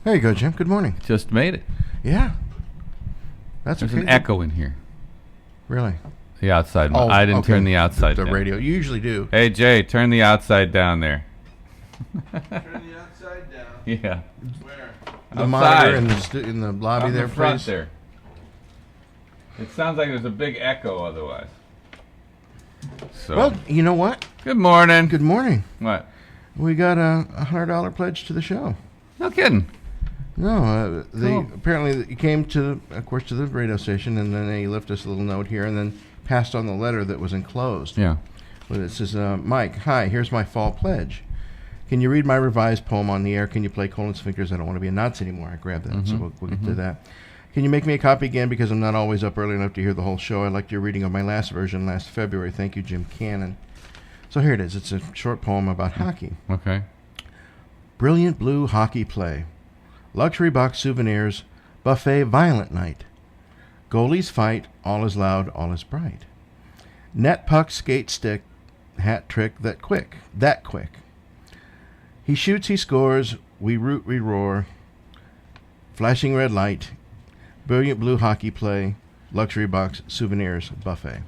There you go, Jim. Good morning. Just made it. Yeah. There's an echo in here. Really? The outside. I didn't turn the outside down. The radio. You usually do. Hey, Jay, turn the outside down there. Turn the outside down. Yeah. Where? The monitor in the lobby on there, the front please. there. It sounds like there's a big echo otherwise. So. Well, you know what? Good morning. Good morning. What? We got a $100 pledge to the show. No kidding. No, apparently he came to the radio station, and then he left us a little note here, and then passed on the letter that was enclosed. Yeah. Well, it says, Mike, hi, here's my fall pledge. Can you read my revised poem on the air? Can you play Colon Sphincters? I don't want to be a Nazi anymore. I grabbed that, so we'll get to that. Can you make me a copy again, because I'm not always up early enough to hear the whole show. I liked your reading of my last version last February. Thank you, Jim Cannon. So here it is. It's a short poem about hockey. Okay. Brilliant blue hockey play. Luxury box souvenirs. Buffet violent night. Goalies fight. All is loud. All is bright. Net puck skate stick. Hat trick that quick. He shoots, he scores. We root, we roar. Flashing red light. Brilliant blue hockey play. Luxury box souvenirs. Buffet.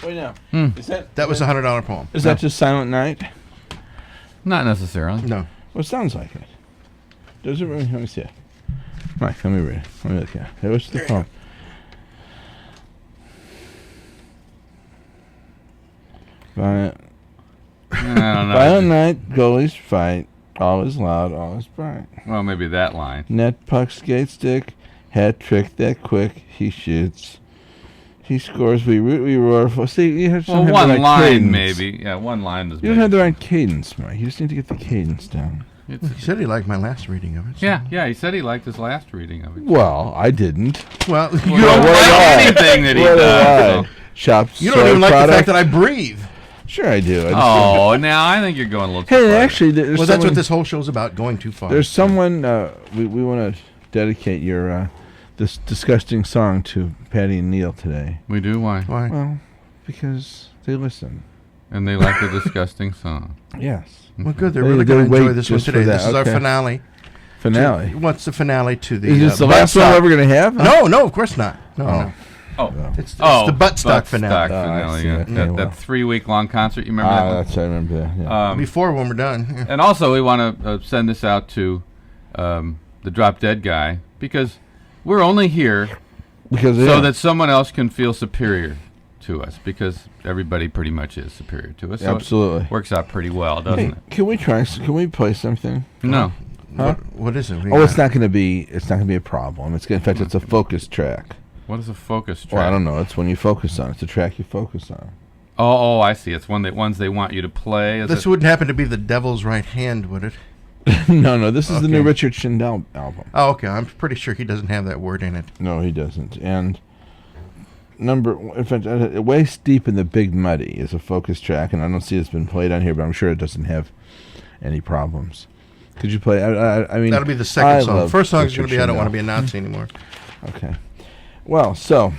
Wait now. That was a $100 poem. Is that just Silent Night? Not necessarily. No. Well, it sounds like it. Does it really? Let me see it. Mike, let me read it. Let me look at it. What's the poem? I don't know. Violent night, goalies fight. All is loud, all is bright. Well, maybe that line. Net puck skate stick. Hat trick that quick. He shoots. He scores. We root, we roar. See, you have some one the right line, cadence. maybe. Yeah, one line is. You don't have the right cadence, Mike. You just need to get the cadence down. He said he liked my last reading of it. So. Yeah, he said he liked his last reading of it. Well, I didn't. Well, you don't like anything that he does. Shops. You don't even like the fact that I breathe. Sure, I do. Now I think you're going a little too far. Hey, actually, that's what this whole show's about, going too far. There's someone, we want to dedicate your this disgusting song to Patty and Neil today. We do? Why? Well, because they listen. And they like the disgusting song. Yes. Well, good. They're really going to enjoy this one today. This is our finale. Finale? What's the finale to the... Is this the last one we're ever going to have? No, of course not. No. It's the Buttstock finale. That 3-week-long concert. You remember that? That's I remember that. Yeah. Before when we're done. Yeah. And also, we want to send this out to the Drop Dead guy, because we're only here so that someone else can feel superior to us, because everybody pretty much is superior to us. So absolutely. It works out pretty well, doesn't it? Can we play something? No. Huh? What is it? It's not going to be a problem. In fact, it's a focus track. What is a focus track? Well, I don't know. It's when you focus on it. It's a track you focus on. Oh, I see. It's ones they want you to play. This wouldn't happen to be the Devil's Right Hand, would it? No. This is the new Richard Schindel album. Oh, okay. I'm pretty sure he doesn't have that word in it. No, he doesn't. And in fact, waist deep in the Big Muddy is a focus track, and I don't see it's been played on here, but I'm sure it doesn't have any problems. Could you play? I mean, that'll be the second song. First song is going to be "I Don't Want to Be a Nazi Anymore." Okay. Well, so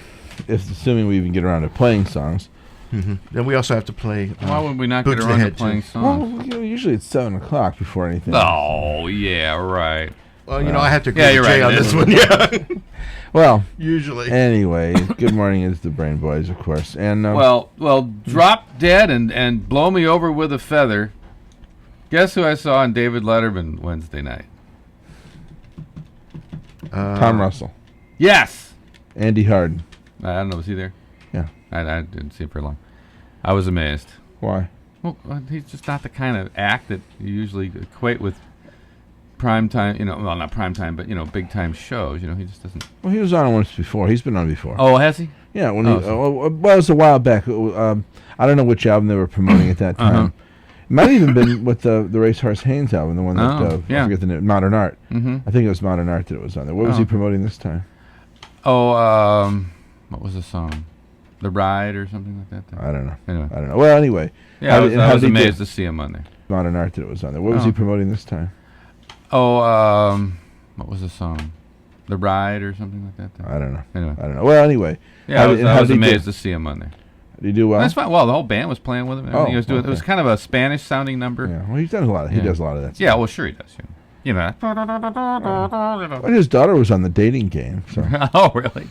assuming we even get around to playing songs. Then we also have to play. Why would we not get around to playing songs? Well, usually it's 7:00 before anything. Oh, yeah, right. Well, I have to agree with Jay on this one. Yeah. Well, usually. Anyway, Good Morning is the Brain Boys, of course. And well, Drop Dead and Blow Me Over with a Feather. Guess who I saw on David Letterman Wednesday night? Tom Russell. Yes. Andy Harden. I don't know. Was he there? Yeah. I didn't see him for long. I was amazed. Why? Well, he's just not the kind of act that you usually equate with prime time. Well, not prime time, but big time shows. He just doesn't. Well, he was on once before. He's been on before. Oh, has he? Yeah. Well, it was a while back. I don't know which album they were promoting at that time. It might have even been with the Racehorse Haynes album, the one that I forget the name, Modern Art. I think it was Modern Art that it was on there. What was he promoting this time? Oh, what was the song? The Ride or something like that? I don't know. Anyway. I don't know. Well, anyway. Yeah, I was amazed to see him on there. Modern Art that it was on there. What was he promoting this time? Oh, what was the song? The Ride or something like that? I don't know. Anyway. I don't know. Well, anyway. Yeah, I was amazed to see him on there. Did he do well? That's fine. Well, the whole band was playing with him. He was doing. Okay. It was kind of a Spanish-sounding number. Yeah. Well, he's done a lot. He does a lot of that stuff. Yeah. Well, sure he does. You know. Well, his daughter was on the dating game. So. Oh, really?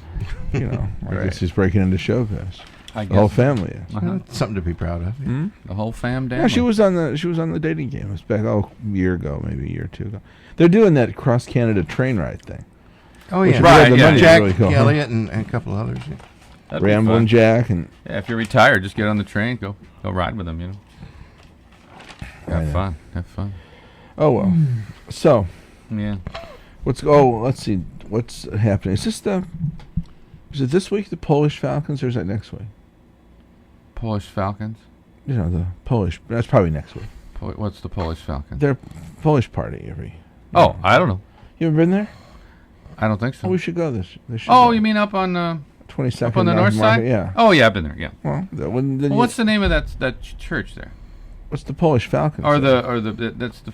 You know, I guess he's breaking into showbiz. I guess the whole family is. Something to be proud of. Mm-hmm. The whole fam. Yeah, she was on the dating game. It was back a year ago, maybe a year or two ago. They're doing that cross Canada train ride thing. Oh yeah, right. Yeah, Jack really cool, Elliott and a couple others. Yeah. Ramblin' Jack and if you're retired, just get on the train, go ride with them. You know, have fun. Oh well. So yeah, let's see what's happening. Is it this week the Polish Falcons or is that next week? Polish Falcons. You know the Polish. That's probably next week. What's the Polish Falcons? They're Polish party every. Oh, I don't know. You ever been there? I don't think so. Oh, we should go this. You mean up on 22nd? Up on the north side? Yeah. Oh yeah, I've been there. Yeah. Well, what's the name of that church there? What's the Polish Falcons? Or that's the.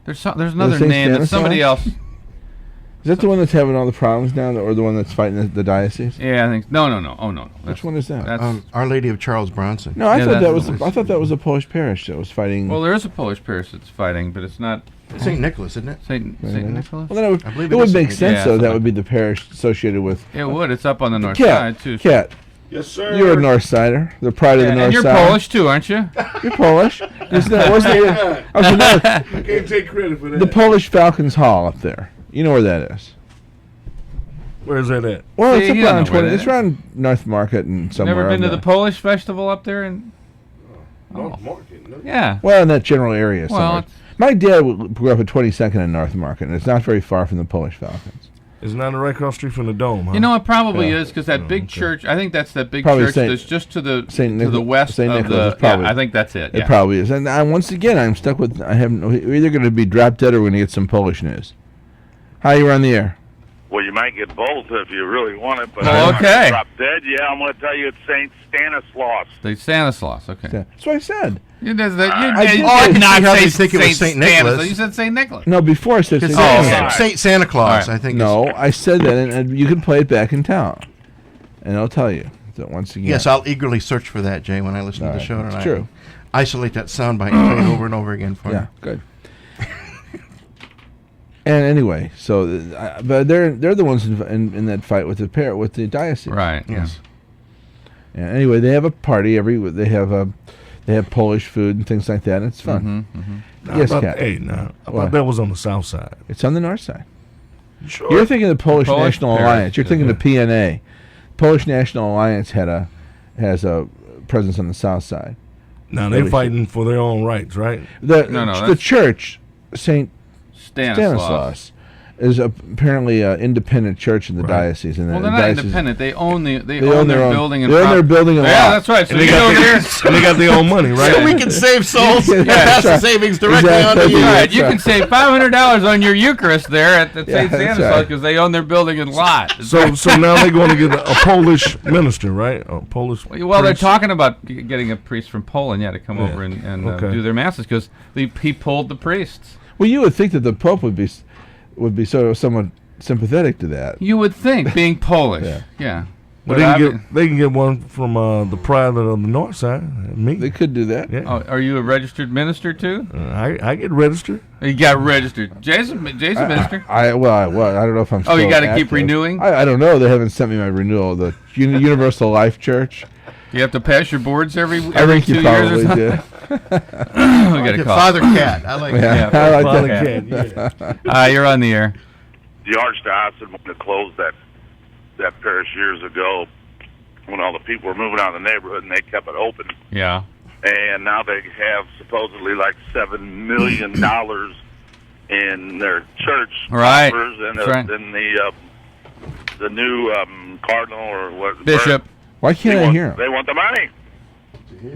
There's another name that somebody else. Is that the one that's having all the problems now, or the one that's fighting the diocese? Yeah, I think. No. Oh no. Which one is that? That's Our Lady of Charles Bronson. No, I thought that was a Polish parish that was fighting. Well, there is a Polish parish that's fighting, but it's not. St. Nicholas, isn't it? Saint Nicholas. Well, then it would make sense though. That would be the parish associated with. It would. It's up on the north side too. Cat. Yes, sir. You're a North Sider, the pride of the North and you're Side. Polish too, aren't you? You're Polish. I can't take credit for that. The Polish Falcons Hall up there. You know where that is? Where's that at? Well, it's around 20. It's around North Market and somewhere. Never been to the Polish festival up there? North Market. No. Yeah. Well, in that general area Well, somewhere. My dad grew up at 22nd and North Market, and it's not very far from the Polish Falcons. It's not right across the street from the Dome, huh? You know, it probably is, because that big church, I think that's that big Probably church that's just to the west St. of Nicholas the... probably, yeah, I think that's it. It probably is. And once again, I'm stuck with... we're either going to be drop dead or we're going to get some Polish news. Hi, you're on the air. Well, you might get both if you really want it, but okay. Drop dead. Yeah, I'm going to tell you it's St. Stanislaus. The Stanislaus, okay. That's what I said. You I did not how say they think it was St. Nicholas. You said St. Nicholas. No, before I said St. Nicholas. Saint Santa Claus, Right. I think. No, I said that, and you can play it back in town, and I'll tell you. So once again, Yes, I'll eagerly search for that, Jay, when I listen to the right, show that's tonight. true. Isolate that soundbite and play it over and over again for Yeah, me. good. And anyway, so but they're the ones in that fight with the diocese. Right. Yes. Yeah. Anyway, they have a party they have Polish food and things like that, and it's fun. Yes, Kat. Hey, now, I thought that was on the south side. It's on the north side. Sure. You're thinking of the Polish National Parish, Alliance. You're thinking the PNA. Polish National Alliance has a presence on the south side. Now they're fighting for their own rights, right? The church, St. Stanislaus. is apparently an independent church in the diocese. And Well, the they're not diocese, independent. They own their their building. They own their building and Yeah, lot. that's right. So And you they go there. and they got their own money, right? So we can save souls and Yeah, pass the right. savings directly Exactly. on to you. Right, you can save $500 on your Eucharist there at the Yeah, St. that's Stanislaus right. because they own their building and lot. So now they're going to get a Polish minister, right? A Polish. Well, they're priest. talking about getting a priest from Poland, to come over and Okay. do their masses because he pulled the priests. Well, you would think that the Pope would be sort of somewhat sympathetic to that. You would think, being Polish, yeah. But they can get one from the pride of the north side. Me. They could do that. Yeah. Oh, are you a registered minister too? I get registered. You got registered. Jay's a minister. I don't know if I'm. Oh, you still got to keep active. renewing. I don't know. They haven't sent me my renewal. The Universal Life Church. You have to pass your boards every I think 2 you years or probably something. did. We got a call. Father Cat. I like Yeah, that. I like Father that. Cat, yeah. You're on the air. The Archdiocese wanted to close that parish years ago when all the people were moving out of the neighborhood, and they kept it open. Yeah. And now they have supposedly like $7 million in their church Right. coffers, and That's right. then the new cardinal or what Bishop. Why can't I hear him? They want the money.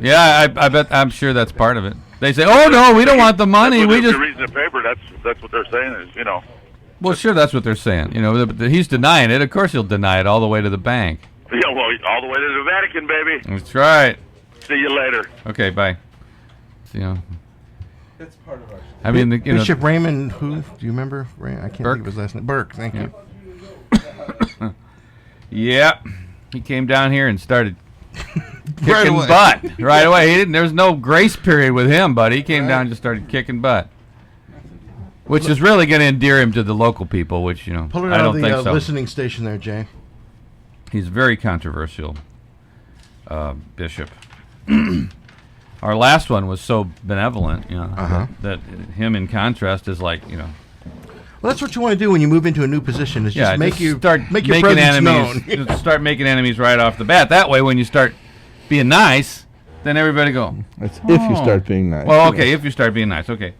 Yeah, I bet. I'm sure that's part of it. They say, "Oh no, we don't want the money. That's what We just." they're reading the paper. That's what they're saying is, Well, sure, that's what they're saying. But he's denying it. Of course, he'll deny it all the way to the bank. Yeah, well, all the way to the Vatican, baby. That's right. See you later. Okay, bye. That's part of our. I mean, Bishop Raymond, who? Do you remember? I can't Burke? think of his last name. Burke, thank you. Yeah, he came down here and started kicking Right away. butt right away. He didn't. There was no grace period with him, but he came down and just started kicking butt. Which is really going to endear him to the local people, which, Pull it I out don't of think the so. listening station there, Jay. He's very controversial, Bishop. Our last one was so benevolent, that him in contrast is like, Well, that's what you want to do when you move into a new position. Is just make your making presence enemies. known. Start making enemies right off the bat. That way, when you start being nice, then everybody go. That's if you start being nice. Well, okay, if you start being nice, okay,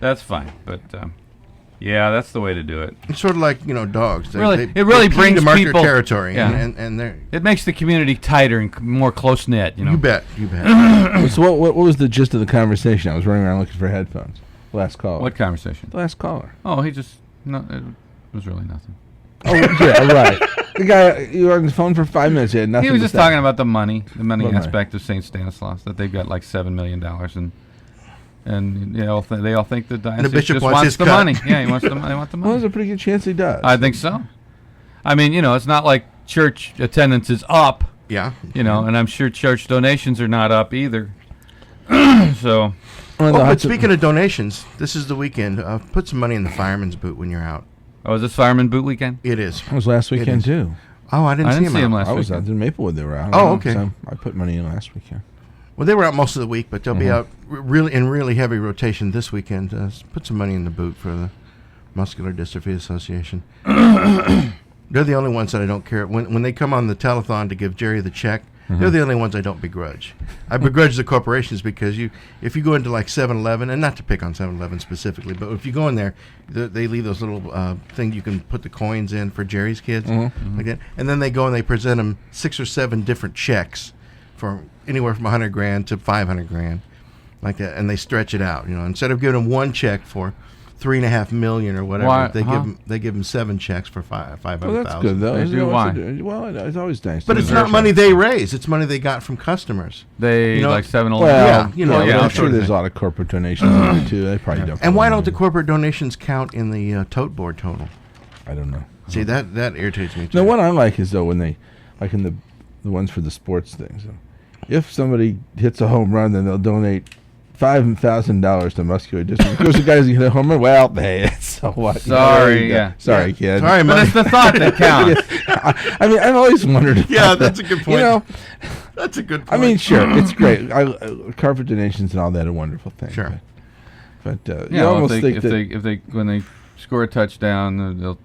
that's fine. But yeah, that's the way to do it. It's sort of like dogs. It really brings to mark people their territory, yeah. and they're. It makes the community tighter and more close knit. You bet. So what was the gist of the conversation? I was running around looking for headphones. Last caller. What conversation? The last caller. Oh, it was really nothing. Oh yeah, right. The guy, you were on the phone for 5 minutes. He had nothing. He was to just say. talking about the money What aspect of St. Stanislaus, that they've got like $7 million, and they all think the diocese bishop just wants wants his the cut. money. Yeah, he wants the money. They want the Well, money. there's a pretty good chance he does. I think so. I mean, it's not like church attendance is up. Yeah. And I'm sure church donations are not up either. So. But speaking of donations, this is the weekend. Put some money in the fireman's boot when you're out. Oh, is this Fireman Boot weekend? It is. It was last weekend too. Oh, I didn't see him last I was weekend. out in Maplewood. They were out. Oh, okay. So I put money in last weekend. Well, they were out most of the week, but they'll be out really heavy rotation this weekend. Put some money in the boot for the Muscular Dystrophy Association. They're the only ones that I don't care. When they come on the telethon to give Jerry the check, they're the only ones I don't begrudge. I begrudge the corporations because if you go into like 7-Eleven, and not to pick on 7-Eleven specifically, but if you go in there, they leave those little things you can put the coins in for Jerry's kids, like that, and then they go and they present them 6 or 7 different checks for anywhere from $100,000 to $500,000, like that, and they stretch it out. Instead of giving them one check for $3.5 million or whatever, they give them 7 checks for $500,000. Well, that's good though. They do. Why? Well, it's always nice. But it's not money they raise; it's money they got from customers. They like 7-Eleven. Well, yeah, I'm sure there's a lot of corporate donations in it too. They probably don't. And why don't the corporate donations count in the tote board total? I don't know. See, that irritates me too. The one I like is though when they, like in the ones for the sports things. If somebody hits a home run, then they'll donate $5,000 to Muscular Dystrophy. Of course, the guys who hit a home run. Well, hey, so what? Sorry, kid. Sorry, but it's the thought that counts. I mean, I've always wondered. Yeah, that's a good point. That's a good point. I mean, sure, it's great. Corporate donations and all that are wonderful things. Sure. But you almost think that if when they score a touchdown, they'll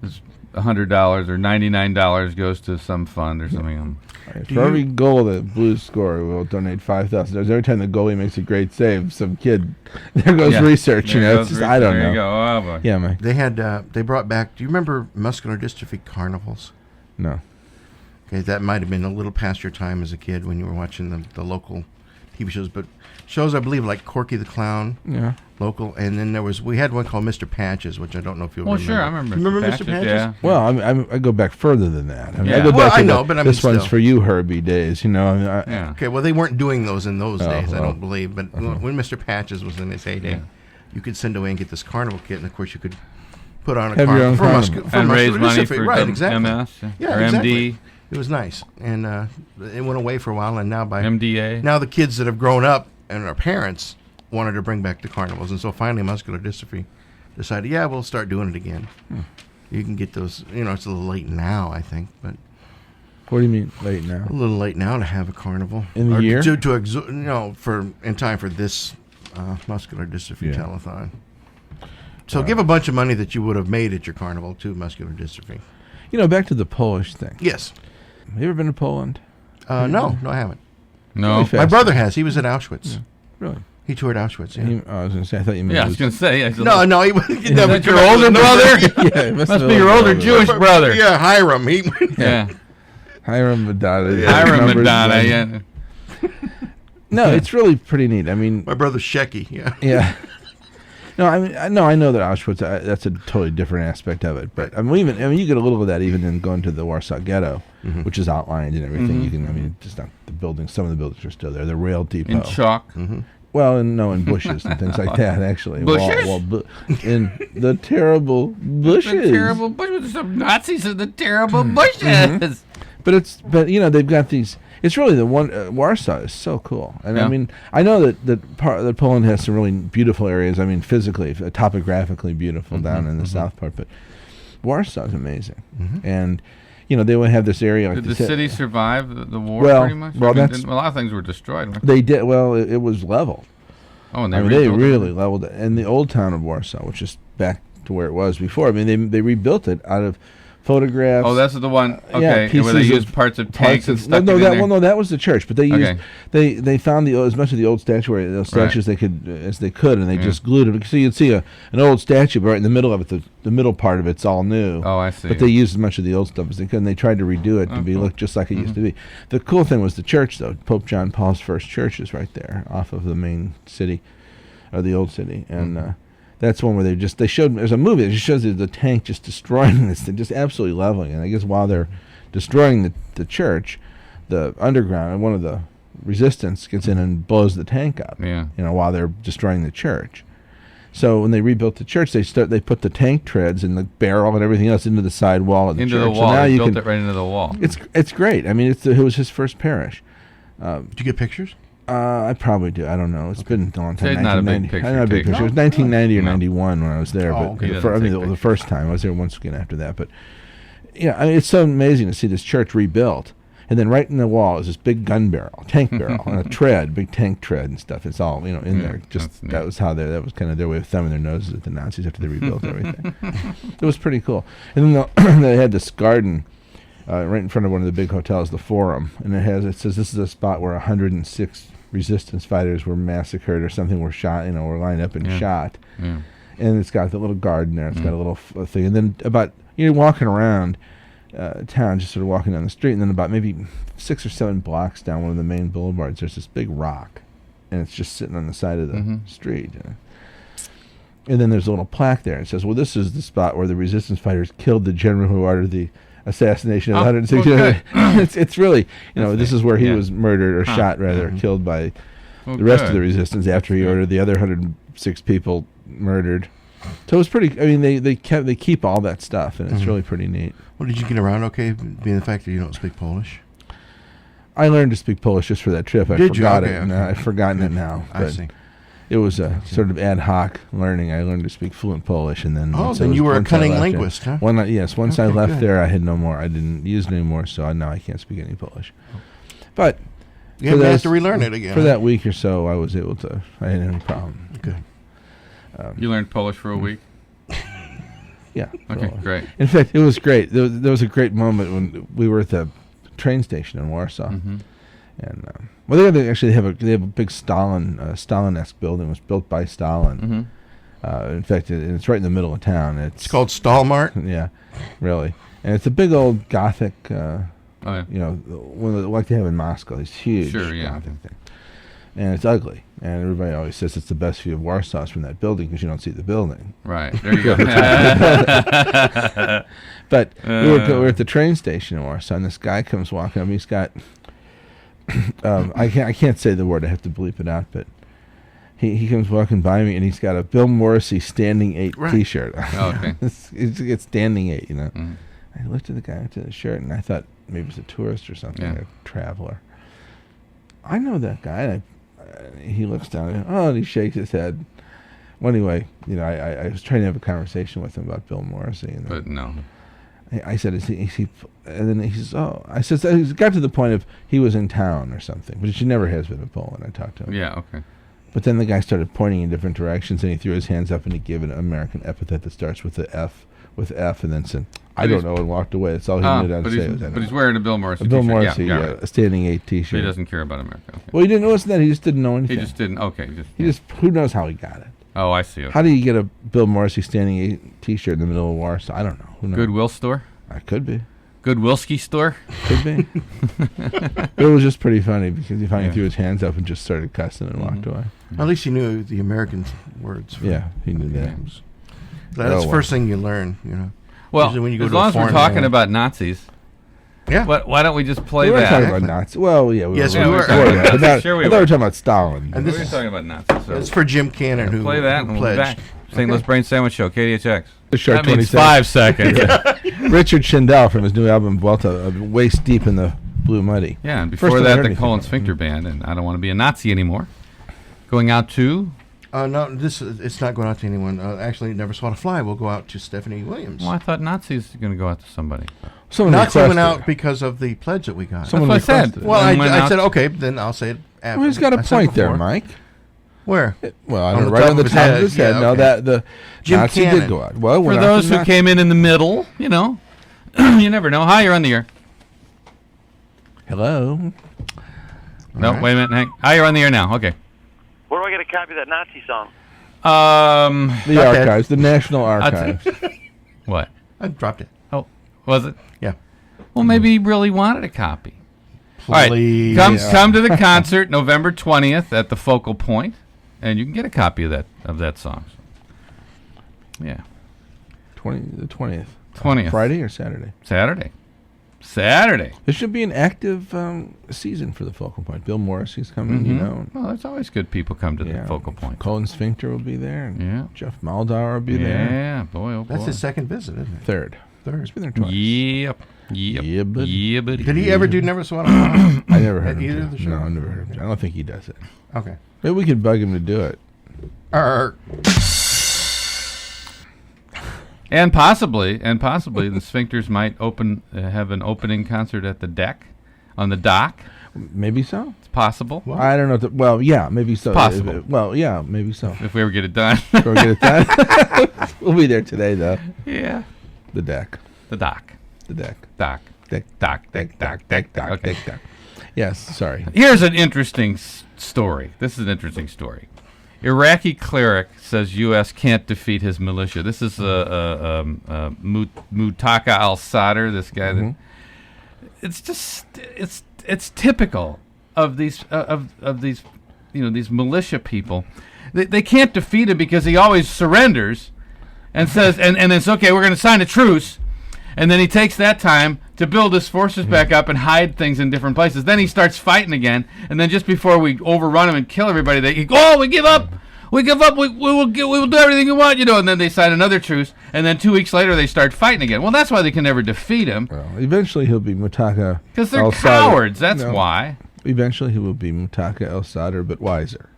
it's $100 or $99 goes to some fund or something. For every goal the Blues score, we'll donate $5,000. Every time the goalie makes a great save, some kid, there goes research. It's just, I don't know. There you go. Oh, boy. Yeah, man. They had they brought back. Do you remember Muscular Dystrophy carnivals? No. Okay, that might have been a little past your time as a kid when you were watching the local TV shows, but shows I believe like Corky the Clown, local, and then we had one called Mr. Patches, which I don't know if you'll remember. Sure, I remember. Mr. Patches? Yeah. Well, I go back further than that. I mean, Yeah. I go back I to know, but I mean this one's still. for you, Herbie days. Yeah. Okay, well they weren't doing those in those days, I well. don't believe. But when Mr. Patches was in his heyday, you could send away and get this carnival kit, and of course you could put on a Have your own carnival for and raise Muscular money Dystrophy. for Right, exactly. MS Yeah, or exactly. MD, It was nice, and it went away for a while, and now MDA. now the kids that have grown up and our parents wanted to bring back the carnivals, and so finally Muscular Dystrophy decided, we'll start doing it again. You can get those. It's a little late now, I think, but What do you mean late now? a little late now to have a carnival In the year? for in time for this Muscular Dystrophy telethon. So give a bunch of money that you would have made at your carnival to Muscular Dystrophy. Back to the Polish thing. Yes. Have you ever been to Poland? No, I haven't. No. My brother has. He was at Auschwitz. Really? He toured Auschwitz. Yeah. I was going to say, I thought you meant Yeah, I was going to say. No, he wouldn't get that. Is that your older brother? Yeah, it Must be your older Jewish brother. Yeah, Hiram. Yeah. Hiram Madonna. Hiram Madonna, yeah. No, it's really pretty neat. I mean, My brother's Shecky. Yeah. yeah. No, I know that Auschwitz. That's a totally different aspect of it. But you get a little of that even in going to the Warsaw Ghetto, which is outlined and everything. You can, just not the buildings. Some of the buildings are still there. The rail depot. In chalk. Well, in bushes and things like that. Actually, Bushes? In the terrible bushes. The terrible bushes. Some Nazis in the terrible bushes. But they've got these. It's really the one. Warsaw is so cool, and Yeah. I mean, I know that Poland has some really beautiful areas. I mean, physically, topographically beautiful down in the south part, but Warsaw is amazing, and they would have this area. Did the city survive the war? Well, pretty much. well, I mean, that's- a lot of things were destroyed. They did well. It was leveled. Oh, and they I mean, they rebuilt it? really leveled it. And the old town of Warsaw, which is back to where it was before. I mean, they rebuilt it out of photographs. Oh, that's the one. yeah, Okay, where they pieces used of- parts of tanks and no, stuff. that was the church. But they used Okay. they found as much of the old statuary, those statues they could as they could, and they just glued it. So you'd see an old statue, but right in the middle of it, the middle part of it's all new. Oh, I see. But they used as much of the old stuff as they could, and they tried to redo it to be look just like it used to be. The cool thing was the church, though. Pope John Paul's first church is right there, off of the main city, or the old city, and that's one where they showed. There's a movie that just shows the tank just destroying this thing, just absolutely leveling. And I guess while they're destroying the church, the underground and one of the resistance gets in and blows the tank up. Yeah. While they're destroying the church. So when they rebuilt the church, they put the tank treads and the barrel and everything else into the side wall of the church. Into the wall. So now They you built can, it right into the wall. It's great. I mean, it was his first parish. Did you get pictures? I probably do. I don't know. It's been a long time. It's not a big 1990. picture Not a big taker. picture. It was 1990 or 91 when I was there. Oh, But okay. the first time I was there once again after that. But yeah, I mean, it's so amazing to see this church rebuilt, and then right in the wall is this big gun barrel, tank barrel, and a tread, big tank tread and stuff. It's all in there. Just that's that neat. was how that was kind of their way of thumbing their noses at the Nazis after they rebuilt everything. It was pretty cool. And then they had this garden. Right in front of one of the big hotels, the Forum, and it says this is a spot where 106 resistance fighters were massacred or something, were shot, were lined up and shot. Yeah. And it's got the little garden there. It's got a little thing, and then about you're walking around town, just sort of walking down the street, and then about maybe 6 or 7 blocks down one of the main boulevards, there's this big rock, and it's just sitting on the side of the street. And then there's a little plaque there. It says, "Well, this is the spot where the resistance fighters killed the general who ordered the assassination of 160." Okay. It's really, this is where he Yeah. was murdered or shot, rather, killed by the rest of the resistance after he ordered the other 106 people murdered. So it's pretty. I mean, they keep all that stuff, and it's really pretty neat. Well, did you get around okay, being the fact that you don't speak Polish? I learned to speak Polish just for that trip. I Did you? forgot Okay, it. okay. And I've forgotten it now. I But see. it was a sort of ad hoc learning. I learned to speak fluent Polish, and then Then you were a cunning linguist, huh? Once I Okay, left good. there, I had no more. I didn't use it anymore, so now I can't speak any Polish. But You for have to those- relearn it again. for that week or so, I was able to. I didn't have any problem. Okay. You learned Polish for a week? Yeah. Okay, so- great. In fact, it was great. There was a great moment when we were at the train station in Warsaw, and they actually have a big Stalin-esque building. It was built by Stalin. In fact, it's right in the middle of town. It's called Stalmart. Yeah, really, and it's a big old Gothic. Oh, yeah. One like they have in Moscow. These huge Gothic thing, and it's ugly. And everybody always says it's the best view of Warsaw is from that building because you don't see the building. Right. There you go. But we were at the train station in Warsaw, and this guy comes walking up. He's got I can't say the word. I have to bleep it out. But he comes walking by me, and he's got a Bill Morrissey Standing 8 T-shirt. Oh, okay. it's Standing 8, I looked at the guy to the shirt, and I thought maybe it was a tourist or something, a traveler. I know that guy. And he looks down and he shakes his head. Well, anyway, I was trying to have a conversation with him about Bill Morrissey. And But no. I said, is he? And then he says, oh. I said, so he got to the point of he was in town or something, but she never has been in Poland. I talked to him. Yeah, okay. But then the guy started pointing in different directions, and he threw his hands up and he gave an American epithet that starts with the F, and then said, I don't know, and walked away. That's all he knew how to say. But he's wearing a Bill Morrissey Bill t-shirt. Morrissey, right. a Standing 8 So T-shirt. he doesn't care about America. Okay. Well, he didn't know that. He just didn't know anything. He just didn't. Okay. Who knows how he got it? Oh, I see. Okay. How do you get a Bill Morrissey Standing 8 T-shirt in the middle of Warsaw? I don't know. Who knows? Goodwill store? I could be. Goodwillski store? Could be. But it was just pretty funny because he finally threw his hands up and just started cussing and walked away. At least he knew the American words. Yeah, he knew that. That's the first thing you learn, Well, Usually when you go as to a long as we're foreign talking land. about Nazis, Yeah. why don't we just play We were that? talking about Nazis. Well, yeah, we Yes, were we were. before that. But now, Sure we I thought we were. were talking about Stalin. And We this were is talking about Nazis. So it's for Jim Cannon, who play that, and we'll be pledged. back. St. Louis Brain Sandwich Show, KDHX. The short That means 27. 5 seconds. Richard Schindel from his new album Vuelta, waist deep in the Blue Muddy. Yeah, and before that, the Colon Sphincter Band, and I Don't Want to Be a Nazi Anymore. Going out to... No, it's not going out to anyone. Actually, Never Swat a Fly will go out to Stephanie Williams. Well, I thought Nazi's going to go out to somebody. Nazi went out because of the pledge that we got. That's what I said. Well, I said, okay, then I'll say it after. Well, he's got a point there, Mike. Where? Well, I don't know, right on the top of his head. Yeah, no, that the Jim Nazi Cannon did go out. Well, for those who came in the middle, you know, you never know. Hi, you're on the air. Hello. No, wait a minute, Hank. Hi, you're on the air now. Okay. Where do I get a copy of that Nazi song? The archives, the National Archives. What? I dropped it. Oh, was it? Yeah. Well, maybe he really wanted a copy. Please. All right, come to the concert November 20th at the Focal Point, and you can get a copy of that song. Yeah. The 20th. 20th. Friday or Saturday? Saturday. There should be an active season for the Focal Point. Bill Morris, he's coming, you know. Well, there's always good people come to the Focal Point. Colon Sphincter will be there, and Jeff Maldauer will be there. Yeah, boy, oh boy. That's his second visit, isn't it? Third. He's been there twice. Yep. Yeah, buddy. Did he ever do Never Swat a Fly? I never heard either him. of the shows? No, I never heard him. I don't think he does it. Okay. Maybe we could bug him to do it. And possibly, the Sphincters might have an opening concert at the deck, on the dock. Maybe so. It's possible. Well, I don't know. Well, yeah, maybe so. Possible. Maybe so. If we ever get it done. We'll be there today, though. Yeah. The deck. The dock. The deck. Dock. Okay. Yes, sorry. Here's an interesting story. This is an interesting story. Iraqi cleric says U.S. can't defeat his militia. This is Muttaka al-Sadr, this guy. That, it's typical of these these militia people. They can't defeat him because he always surrenders and says and it's okay, we're going to sign a truce. And then he takes that time to build his forces back up and hide things in different places. Then he starts fighting again. And then just before we overrun him and kill everybody, we give up. We give up. We will do everything you want, And then they sign another truce. And then 2 weeks later, they start fighting again. Well, that's why they can never defeat him. Well, eventually he'll be Muttaka. Because they're cowards. That's why. Eventually he will be Muttaka al-Sadr, but wiser.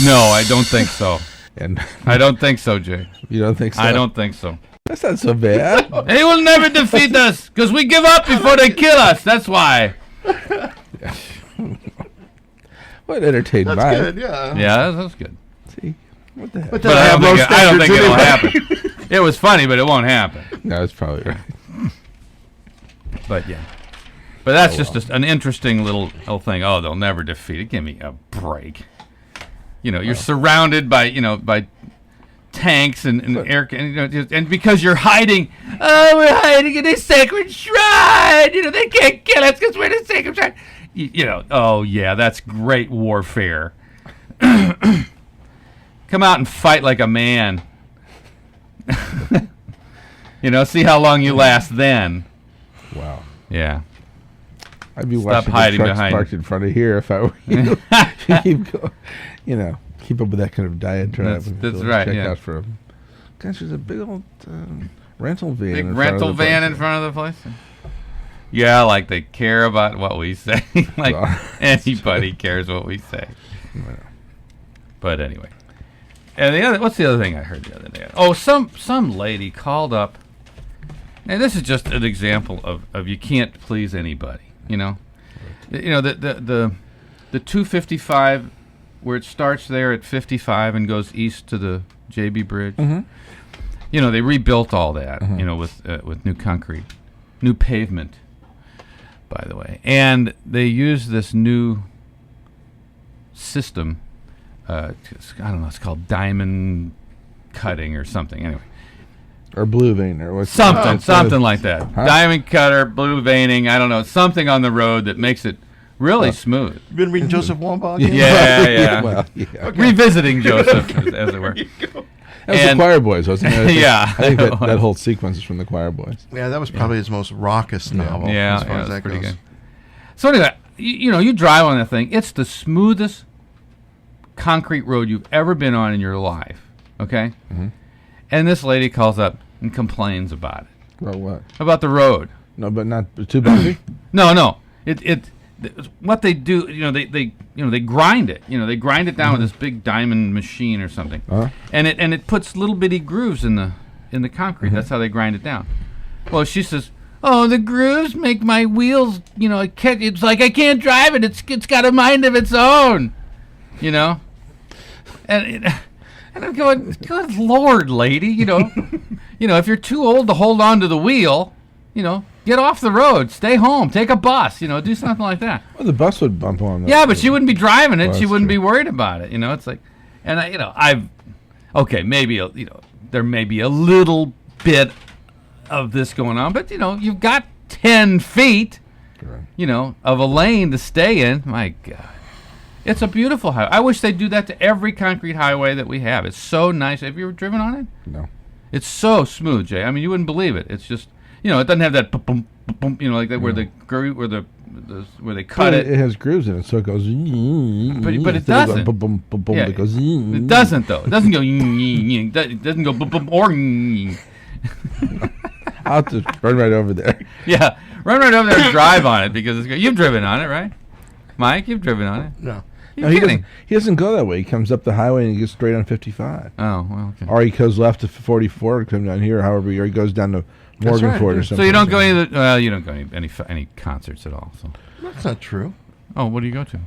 No, I don't think so. And I don't think so, Jay. You don't think so? I don't think so. That's not so bad. They will never defeat us because we give up before they kill us. That's why. What entertained That's by good, yeah. Yeah, that's good. See, what the heck? But I don't think it'll happen. It was funny, but it won't happen. No, that's probably right. But yeah. But that's just an interesting little thing. Oh, they'll never defeat it. Give me a break. You're surrounded by tanks and air, and because you're hiding, we're hiding in a sacred shrine. They can't kill us because we're in a sacred shrine. Oh yeah, that's great warfare. Come out and fight like a man. See how long you last then. Wow. Yeah. I'd be watching the trucks parked in front of here if I were you. Keep up with that kind of diatribe. That's right. Check out for gosh, there's a big old rental van. Big rental van in front of the place. Yeah, like they care about what we say. Like anybody cares what we say. But anyway, and what's the other thing I heard the other day? Oh, some lady called up, and this is just an example of you can't please anybody. The 255 where it starts there at 55 and goes east to the JB Bridge. Mm-hmm. They rebuilt all that. Mm-hmm. With new concrete, new pavement. By the way, and they use this new system. I don't know. It's called diamond cutting or something. Anyway, or blue vein or what's something like that. Huh? Diamond cutter, blue veining. I don't know. Something on the road that makes it really smooth. You been reading Joseph Wambaugh again? Yeah. Well, yeah. Okay. Revisiting Joseph, as it were. That was the Choir Boys, wasn't it? Yeah. I think that whole sequence is from the Choir Boys. Yeah, that was probably his most raucous novel. Yeah, as far as that pretty goes. good. So anyway, you drive on that thing. It's the smoothest concrete road you've ever been on in your life. Okay? Mm-hmm. And this lady calls up and complains about it. About what? About the road. No, but not too bumpy. No. What they do, they grind it. They grind it down with this big diamond machine or something, and it puts little bitty grooves in the concrete. That's how they grind it down. Well, she says, "Oh, the grooves make my wheels. It's like I can't drive it. It's got a mind of its own, And I'm going, good Lord, lady, if you're too old to hold on to the wheel, get off the road, stay home, take a bus, do something like that." Well, the bus would bump on that. Yeah, but she wouldn't be driving it. Well, She wouldn't true. be worried about it. It's like, and maybe there may be a little bit of this going on, but you've got 10 feet, Correct. of a lane to stay in. My God. It's a beautiful highway. I wish they'd do that to every concrete highway that we have. It's so nice. Have you ever driven on it? No. It's so smooth, Jay. I mean, you wouldn't believe it. It's just, it doesn't have that boom, boom, like that where where they cut it. It has grooves in it, so it goes. But it doesn't. Yeah, It goes. It doesn't though. It doesn't go. It doesn't go boom, boom, or. I'll have to run right over there. Yeah, run right over there and drive on it because you've driven on it, right? Mike, you've driven on it. No. You're No, kidding. he doesn't go that way. He comes up the highway and he gets straight on 55. Oh, well, okay. Or he goes left to 44 and come down here, however, or he goes down to That's right, Morganford yeah. or something. So you don't go you don't go any concerts at all. So. That's not true. Oh, what do you go to?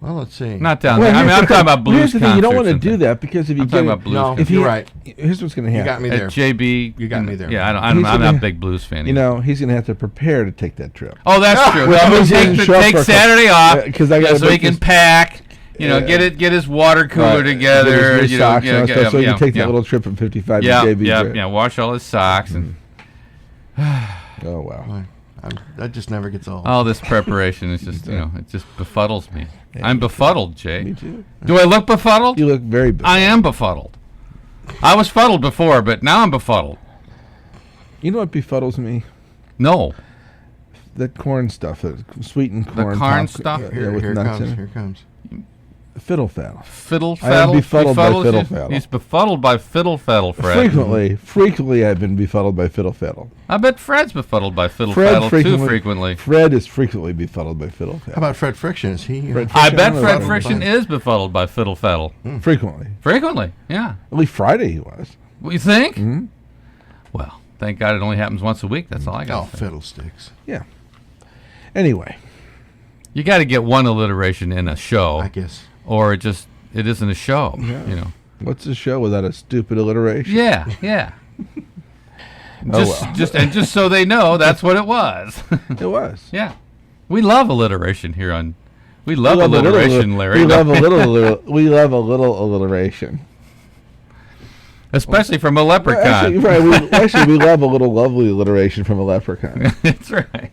Well, let's see. Not down Well, there. here's I'm the talking thing. about blues Here's the thing. concerts. You don't want to and do things. that because if you I'm talking about blues. No, concerts. you're right. Here's what's going to You happen. got me At there. JB. You got me there. Yeah, He's I'm not gonna- a big blues fan. You know, he's going to have to prepare to take that trip. Oh, that's true. Well, Well, he's take gonna show up take for a Saturday couple- off 'cause I gotta so he make can this- pack. Yeah. Get his water cooler Right. together. Get his socks and all stuff, so he can take that yeah. little trip from 55 Yeah, to JB. yeah, trip. yeah. Wash all his socks and Oh, wow. That just never gets old. all this preparation is just it just befuddles me. I'm befuddled, Jay. Me too. Do I look befuddled? You look very big. I am befuddled. I was fuddled before, but now I'm befuddled. You know what befuddles me? No. That corn stuff, that sweetened corn. corn pop- stuff? Yeah, with Here nuts in comes. it. Here comes. Fiddle faddle. Fiddle I am faddle. befuddled by Befuddles fiddle you? faddle. He's befuddled by fiddle faddle, Fred. Frequently, I've been befuddled by fiddle faddle. I bet Fred's befuddled by fiddle Fred faddle too frequently. Fred is frequently befuddled by fiddle faddle. How about Fred Friction? Is he? Fred I Friction? bet don't know Fred about Friction is befuddled by fiddle faddle. Frequently. Frequently, yeah. At least Friday he was. What you think? Mhm. Well, thank God it only happens once a week. That's all I Oh, got. fiddlesticks. Yeah. Anyway. You got to get one alliteration in a show, I guess. or it isn't a show. Yeah. You know. What's a show without a stupid alliteration? Yeah, yeah. Oh, well. just so they know, that's what it was. It was. Yeah, we love alliteration here on. We love We love a little alliteration, Larry. We love a little. We love a little alliteration. Especially from a leprechaun. Actually, right. We love a little lovely alliteration from a leprechaun. That's right.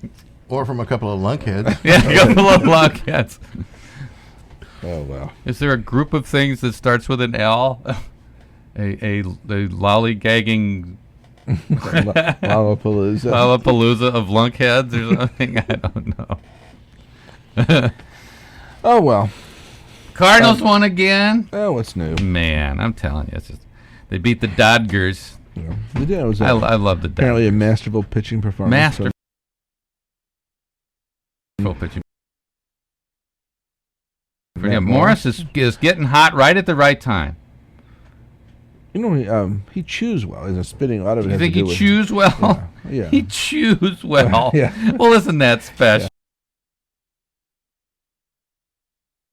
Or from a couple of lunkheads. Yeah, a couple of blockheads. Oh wow. Is there a group of things that starts with an L? a lollygagging Lollapalooza. Lollapalooza of lunkheads or something? I don't know. Oh well. Cardinals won again. Oh, what's new? Man, I'm telling you, it's just they beat the Dodgers. Yeah. It was I love the Dodgers. apparently a masterful pitching performance. Masterful pitching. Yeah, Morris is getting hot right at the right time. You know, he chews well. He's spitting a lot of it. You has think to he do with- chews well? Yeah. He chews well. Yeah. Well, isn't that special?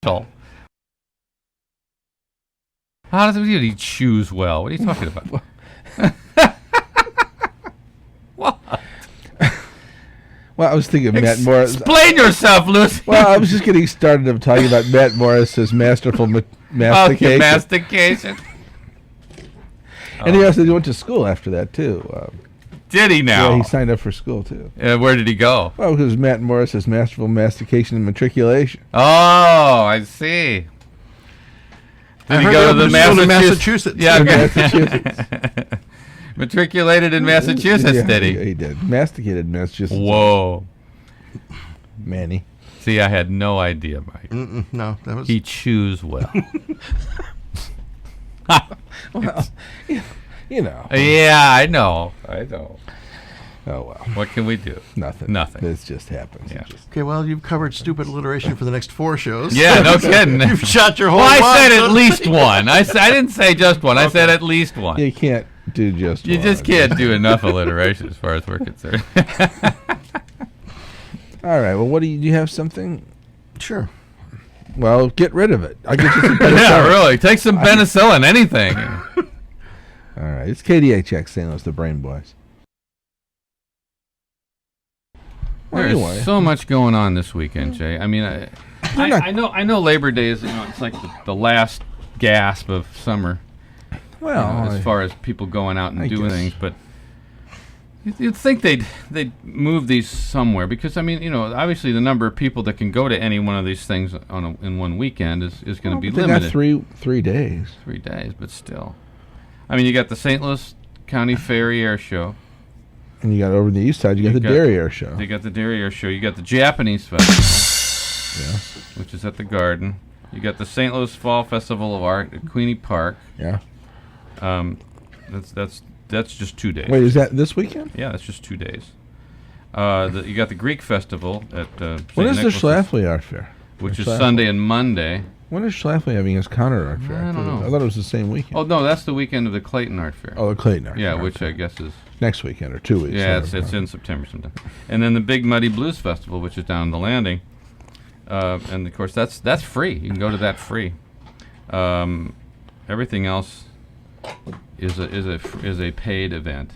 How does he chews well? What are you talking about? What? Well, I was thinking of Matt Morris. Explain yourself, Lucy. Well, I was just getting started of talking about Matt Morris's masterful mastication. Okay, mastication. And he also went to school after that too. Did he now? Yeah, he signed up for school too. Where did he go? Well, because Matt Morris's masterful mastication and matriculation. Oh, I see. Did he heard go he to the opened a school in Massachusetts? Massachusetts. Yeah, In okay. Massachusetts. Matriculated in Massachusetts, Yeah, did he? He did. Masticated in Massachusetts. Whoa. Manny. See, I had no idea, Mike. No, that was. He chews well. Well, you know. Yeah, I know. Oh, well. What can we do? Nothing. This just happens. Yeah. Okay, well, you've covered stupid alliteration for the next 4 shows. Yeah, no kidding. You've shot your whole Well, I said wad. at least one. I didn't say just one. I said at least one. You can't do just You one. just can't do enough alliteration as far as we're concerned. All right. Well, what do you have something? Sure. Well, get rid of it. I'll get you some penicillin. Yeah, really. Take some penicillin, anything. All right. It's KDHX St. Louis, the Brain Boys. Well, There's anyway. so much going on this weekend, Jay. I mean, I know Labor Day is, it's like the last gasp of summer. Well, as far as people going out and doing guess. things, but you'd think they'd move these somewhere because obviously the number of people that can go to any one of these things in one weekend is going to be they limited. got three days. 3 days, but still. I mean, you got the St. Louis County Ferry Air Show. And you got over the east side, you got the Dairy Air Show. You got the Dairy Air Show. You got the Japanese Festival, which is at the Garden. You got the St. Louis Fall Festival of Art at Queenie Park. Yeah. That's just 2 days. Wait, is that this weekend? Yeah, that's just 2 days. You got the Greek Festival at St. When is the Nicholas's, Schlafly Art Fair? which is Sunday and Monday. When is Schlafly having his counter art fair? I don't know. I thought it was the same weekend. Oh no, that's the weekend of the Clayton Art Fair. Oh, the Clayton Art yeah, Fair. which I guess is next weekend or 2 weeks. yeah, it's in September sometime. And then the Big Muddy Blues Festival, which is down in the Landing, and of course that's free. You can go to that free. Everything else is a paid event,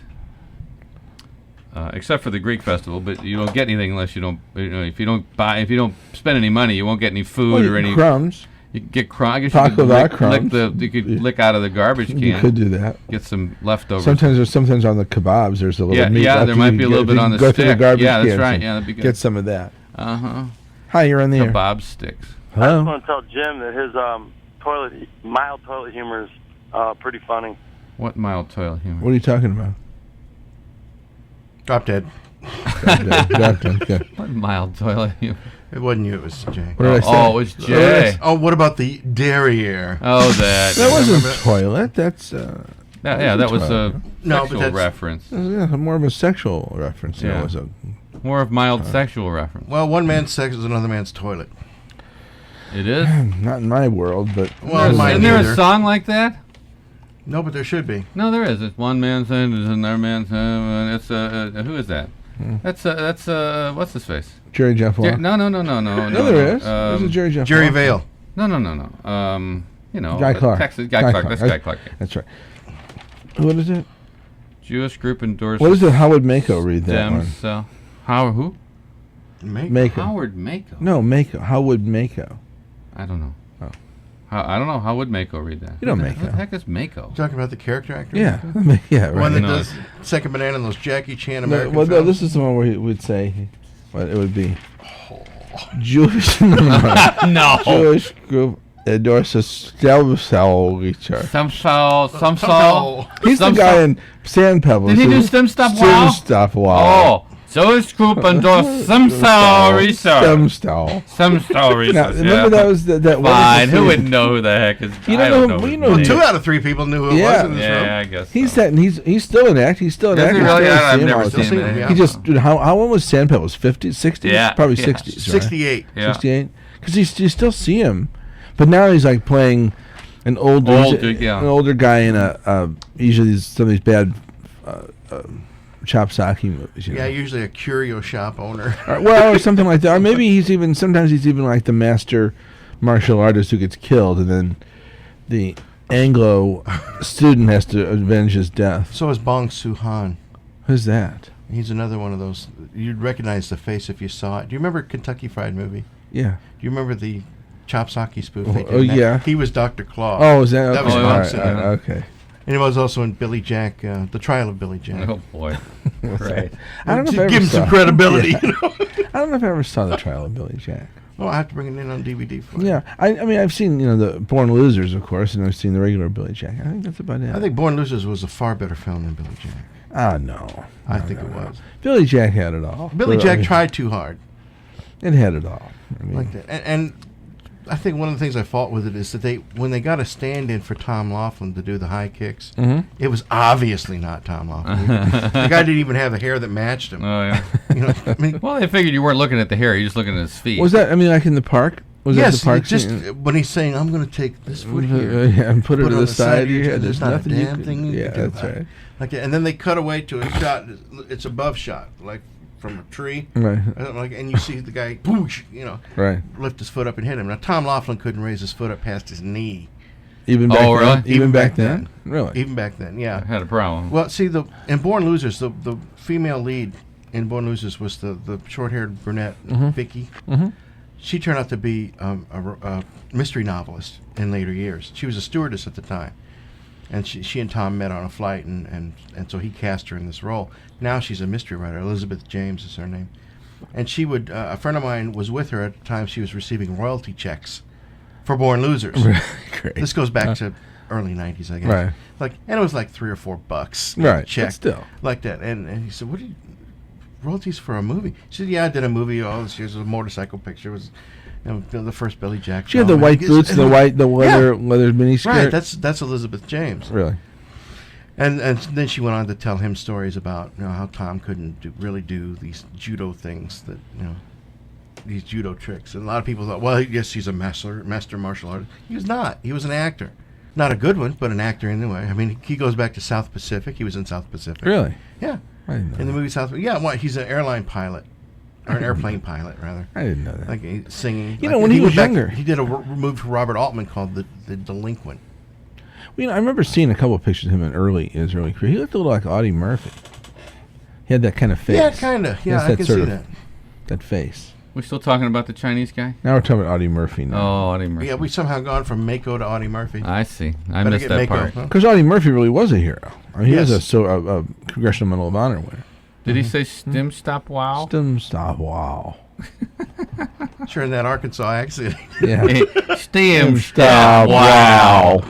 except for the Greek Festival. But you don't get anything unless you don't if you don't spend any money, you won't get any food or any crumbs. You can get crumbs. Taco crumbs. You could lick out of the garbage can. You could do that. Get some leftovers. Sometimes on the kebabs there's a little meat. Yeah, there might be a little bit on the go stick. through the garbage yeah, that's cans right. and Yeah, that'd be good. Get some of that. Uh-huh. Hi, you're on the air. Kebab sticks. I just Hello. want to tell Jim that his mild toilet humor is pretty funny. What mild toilet humor? What are you talking about? Drop dead. Okay. What mild toilet humor? It wasn't you, it was Jay. What did I say? Oh, it was Jay. Oh, what about the derriere? Oh, that. That wasn't toilet. That's that was a No, but sexual that's- reference. more of a sexual reference. than Yeah. it was a. More of mild sexual reference. Well, one man's sex is another man's toilet. It is. Not in my world, but Well, mine Isn't there neither. a song like that? No, but there should be. No, there is. It's one man's and it's another man's and it's who is that? That's what's his face? Jerry Jeff Walker. No. No, there is. There's a Jerry Jeff Jerry Walker. Vale. No. Guy Clark. Texas, Guy Guy Clark. Clark. That's Guy Clark. That's right. What is it? Jewish group endorses. What is it? How would Mako read that stem one? cell. Who? Mako. Howard Mako. No, Mako. How would Mako? I don't know. Oh. I don't know. How would Mako read that? You don't Who make the that. heck is Mako? You talking about the character actor? Yeah. Yeah, The one right. that No. does Second Banana and those Jackie Chan No, American well, no, films? this is the one where he would say, what it would be. Jewish. No. Jewish group endorses stem cell research. Some cell. He's the guy in Sand Pebbles. Did he do Stem Stop Stem Wow? Stop Wow. Oh, Jewish group endorses stem cell research. Stem cell. Stem cell research. Now, remember that was that. What was Fine. the Who scene? would know who the heck is? You I don't don't know- know. you his know- name. 2 out of 3 people knew who it Yeah. was in this Yeah, film. I guess. He's so. that. And he's still an act. He's still an Is actor. he really? Still see I've him never all the seen time. him. Yeah. He just, dude, how old was Sand Pebbles? 50s, 60s? Yeah, Probably yeah. 60s. Right? 68. Yeah. 68. Because you still see him, but now he's like playing an older guy in a usually some of these bad chopsaki movies. You know? Yeah, usually a curio shop owner. Or something like that. Or maybe sometimes he's even like the master martial artist who gets killed, and then the Anglo student has to avenge his death. So is Bong Soo-han. Who's that? He's another one of those. You'd recognize the face if you saw it. Do you remember Kentucky Fried Movie? Yeah. Do you remember the Chopsaki spoof? Oh, they did oh, in that? yeah. He was Dr. Claw. Oh, is that? That was okay. Bong All right, Soo-han. okay. And he was also in Billy Jack, The Trial of Billy Jack. Oh boy. Right. I don't know if I To ever give him saw some credibility. Yeah. You know? I don't know if I ever saw The Trial of Billy Jack. Well, I have to bring it in on DVD for you. Yeah, I mean, I've seen the Born Losers, of course, and I've seen the regular Billy Jack. I think that's about it. I think Born Losers was a far better film than Billy Jack. Ah, no. I think it was. Billy Jack had it all. Billy But, Jack I mean, tried too hard. It had it all. I mean, Like that. And I think one of the things I fault with it is that when they got a stand-in for Tom Laughlin to do the high kicks, it was obviously not Tom Laughlin. The guy didn't even have the hair that matched him. Oh yeah. I mean, well, they figured you weren't looking at the hair; you're just looking at his feet. Was that? I mean, like in the park? Was yes, that the park just scene? when he's saying, "I'm going to take this foot here and put it to on the side of your head," head. there's not a damn thing. Yeah, that's right. Like, and then they cut away to a shot. It's above shot, like from a tree. Right. And you see the guy, boosh, right, lift his foot up and hit him. Now Tom Laughlin couldn't raise his foot up past his knee. Even back really? then? Even back then? Really? Even back then, yeah. I had a problem. Well, see, in Born Losers, the female lead in Born Losers was the short-haired brunette, Vicky. Mm-hmm. She turned out to be a mystery novelist in later years. She was a stewardess at the time. And she and Tom met on a flight, and so he cast her in this role. Now she's a mystery writer. Elizabeth James is her name. And she would, a friend of mine was with her at the time she was receiving royalty checks for Born Losers. Great. This goes back to early 90s, I guess. Right. And it was like $3 or $4. Right. Check. But still. Like that. And he said, what do you, royalties for a movie? She said, yeah, I did a movie all this year. It was a motorcycle picture. It was the first Billy Jack. She had the white boots and the leather miniskirt. Right, that's Elizabeth James. Really? And then she went on to tell him stories about how Tom couldn't really do these judo things that these judo tricks. And a lot of people thought, well, yes, he's a master martial artist. He was not. He was an actor, not a good one, but an actor anyway. I mean, he goes back to South Pacific. He was in South Pacific. Really? Yeah. I didn't know in the movie South. Yeah. Well, he's an airline pilot. Or an airplane pilot, rather. I didn't know that. Like singing. When he was younger. He did a movie for Robert Altman called The Delinquent. Well, I remember seeing a couple of pictures of him in his early career. He looked a little like Audie Murphy. He had that kind of face. Yeah, kind of. Yeah, I can see that. That face. We still talking about the Chinese guy? Now we're talking about Audie Murphy now. Oh, Audie Murphy. Yeah, we somehow gone from Mako to Audie Murphy. I see. I missed that part. Because Audie Murphy really was a hero. I mean, he was a Congressional Medal of Honor winner. Did he say stim stop wow? Stim stop wow. Sure, in that Arkansas accent. Yeah. Stim stop wow.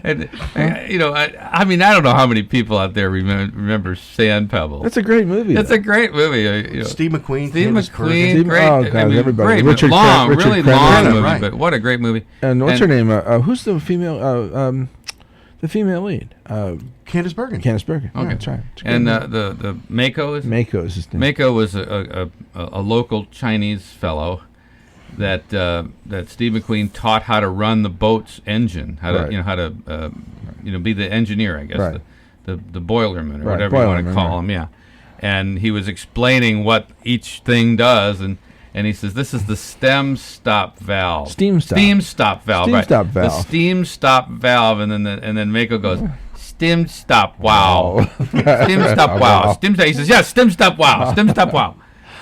And I mean, I don't know how many people out there remember Sand Pebbles. That's a great movie. That's a great movie. Steve McQueen. Great. Oh God, everybody. Great, long movie, right. but what a great movie. And what's her name? Who's the female? The female lead. Candice Bergen. Candice Bergen. Okay. Yeah, that's right. And the Mako is? Mako is his name. Mako was a local Chinese fellow that Steve McQueen taught how to run the boat's engine, how to be the engineer, I guess, right. the boilerman or whatever you want to call him, yeah. And he was explaining what each thing does, and he says, this is the stem stop valve. Steam stop valve. Steam right. stop valve. The steam stop valve, and then Mako goes, stem stop wow. Stem stop wow. Stem stop. He says, yes, stem stop wow. Stem stop wow.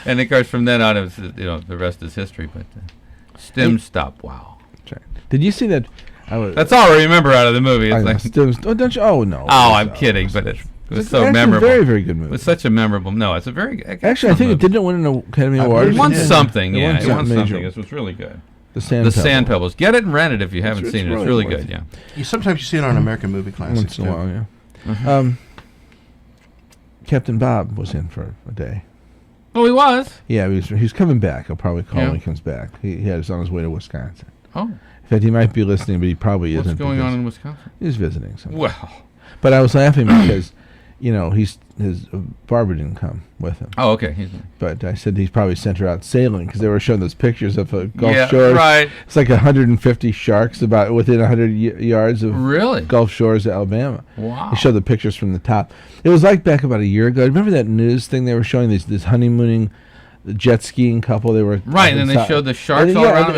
And of course, from then on, it was, the rest is history. But stem stop wow. Right. Did you see that? That's all I remember out of the movie. It's don't you? Oh no. Oh, I'm kidding, but it was so memorable. Very, very good movie. It was such a memorable. No, it's a very. Actually, I think it didn't win an Academy Award. It won something. Yeah, it won something. It was really good. The Sand Pebbles. Get it and rent it if you haven't seen it. It's really good. Yeah. Sometimes you see it on American Movie Classics. Once in a while, yeah. Mm-hmm. Captain Bob was in for a day. Oh, he was? Yeah, he's coming back. I'll probably call when he comes back. He was on his way to Wisconsin. Oh. In fact, he might be listening, but he probably isn't. What's going on in Wisconsin? He's visiting something. Well. But I was laughing because, his Barbara didn't come with him. Oh, okay. But I said he's probably sent her out sailing because they were showing those pictures of Gulf Shores. Right. It's like 150 sharks about within 100 yards of Gulf Shores, Alabama. Wow. They showed the pictures from the top. It was like back about a year ago. Remember that news thing they were showing, this honeymooning jet skiing couple? They were right, and then they showed the sharks all around.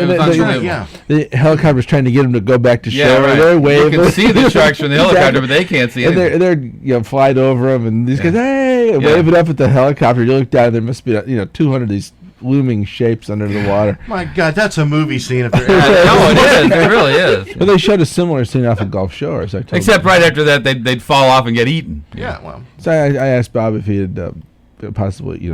The helicopter's trying to get them to go back to shore. Right. They're waving. You can see the sharks from the helicopter, but they can't see anything. And they're flying over them, and these guys, hey, waving up at the helicopter. You look down, there must be 200 of these looming shapes under the water. My God, that's a movie scene. If no, it is. It really is. Well, they showed a similar scene off of Gulf Shores. Except right after that, they'd fall off and get eaten. Yeah, well. So I asked Bob if he had possibly,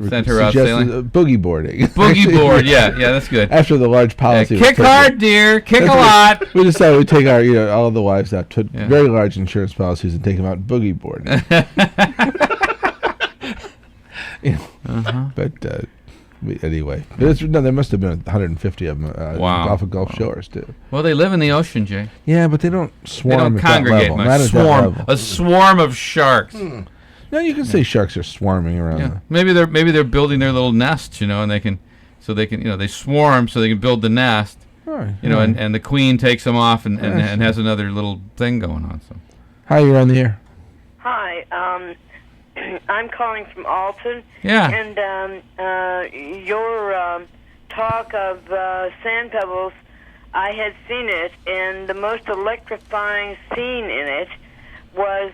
sent her out sailing? Boogie boarding. Boogie board, yeah, that's good. After the large policy. Kick hard, dear. Kick a lot. We decided we'd take our, all the wives out to very large insurance policies and take them out boogie boarding. But anyway, there must have been 150 of them off of Gulf Shores too. Well, they live in the ocean, Jay. Yeah, but they don't swarm. They don't congregate much. A swarm of sharks. No, you can say sharks are swarming around. Yeah. Maybe they're building their little nests, and they swarm so they can build the nest. Right. And the queen takes them off and has another little thing going on. So. Hi, you're on the air. Hi, I'm calling from Alton. Yeah. And your talk of sand pebbles, I had seen it, and the most electrifying scene in it was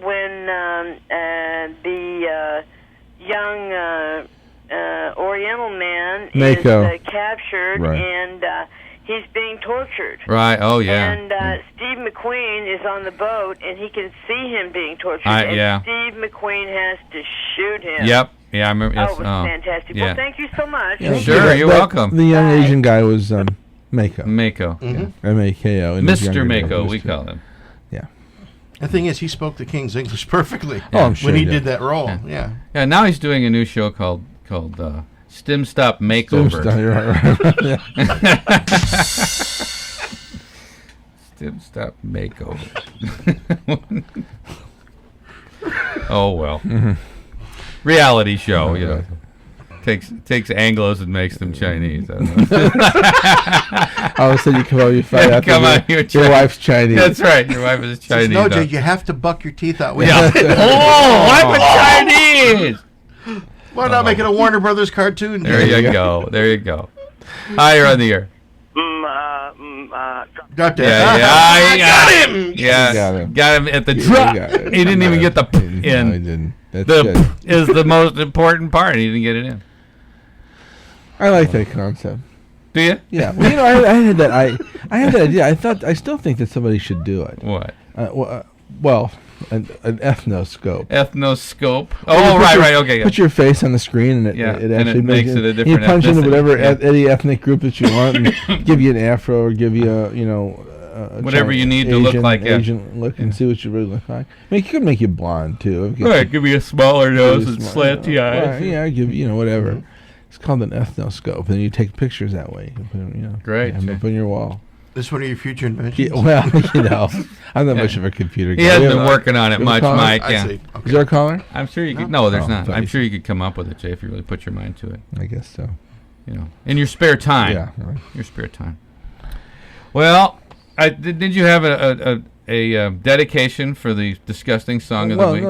when the young Oriental man Mako. is captured, and he's being tortured. Right. Oh, yeah. And Steve McQueen is on the boat, and he can see him being tortured. Yeah. Steve McQueen has to shoot him. Yep. Yeah, I remember. Oh, it was fantastic. Yeah. Well, thank you so much. Yeah, sure, you're welcome. The young Asian guy was Mako. Mako. M-A-K-O. Mr. Mako, we call him. Yeah. The thing is, he spoke the King's English perfectly. Oh, I'm sure when he did that role. Yeah. Yeah. Now he's doing a new show called Stim Stop Makeover. Stim Stop Makeover. Oh well. Reality show, takes Anglos and makes them Chinese. I don't know. All of a sudden you come out, you find out your wife's Chinese. That's right, your wife is Chinese. No, Jay, you have to buck your teeth out. Yeah. I'm a Chinese. Why not make it a Warner Brothers cartoon? There you go. There you go. Hi, you're on the air. Got that. Yeah, got him. Yeah, got him at the drop. He didn't even get the in. No, he didn't. That's the good. is the most important part. He didn't get it in. I like that concept. Do you? Yeah. Well, I had that. I had that idea. I still think that somebody should do it. What? Well, an ethnoscope. Ethnoscope. Oh, right. Okay. Yeah. Put your face on the screen, and it actually makes it a different. You punch into whatever any ethnic group that you want, and give you an afro or give you a whatever you need Asian, to look like. Asian look and see what you really look like. I mean, you could make you blonde too. Right. Give you a smaller nose and slanty eyes. Right, yeah. Give whatever. Mm-hmm. It's called an ethnoscope, and you take pictures that way. You put them, great. Have them up on your wall. This is one of your future inventions? Yeah, well, I'm not much of a computer guy. He hasn't been working on it much, Mike. I see. Okay. Is there a caller? I'm sure you could. No, there's not. I'm sure you could come up with it, Jay, if you really put your mind to it. I guess so. In your spare time. Yeah. Right. Your spare time. Well, did you have a dedication for the disgusting song of the week?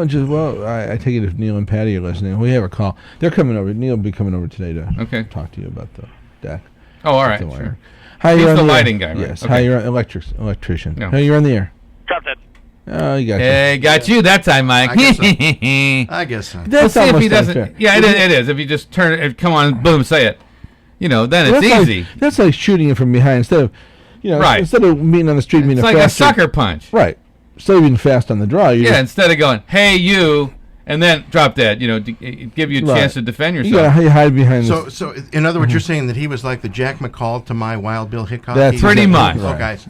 I take it if Neil and Patty are listening. We have a call. They're coming over. Neil will be coming over today to talk to you about the deck. Oh, all right. Sure. Hi, he's the lighting guy, right? Yes. Okay. Hi, you're an electrician. No. Hey, you're on the air. Drop that. Oh, you got you. Hey, got you that time, Mike. I guess so. That's see if he doesn't. Unfair. Yeah, it is. If you just turn it, come on, boom, say it. Then it's easy. That's like shooting it from behind instead of, instead of meeting on the street, it's like a sucker punch. Right. Instead of being fast on the draw. Instead of going, hey, you. And then drop dead, give you a chance to defend yourself. You hide behind. So in other words, you're saying that he was like the Jack McCall to my Wild Bill Hickok. That's pretty much. Oh, guys,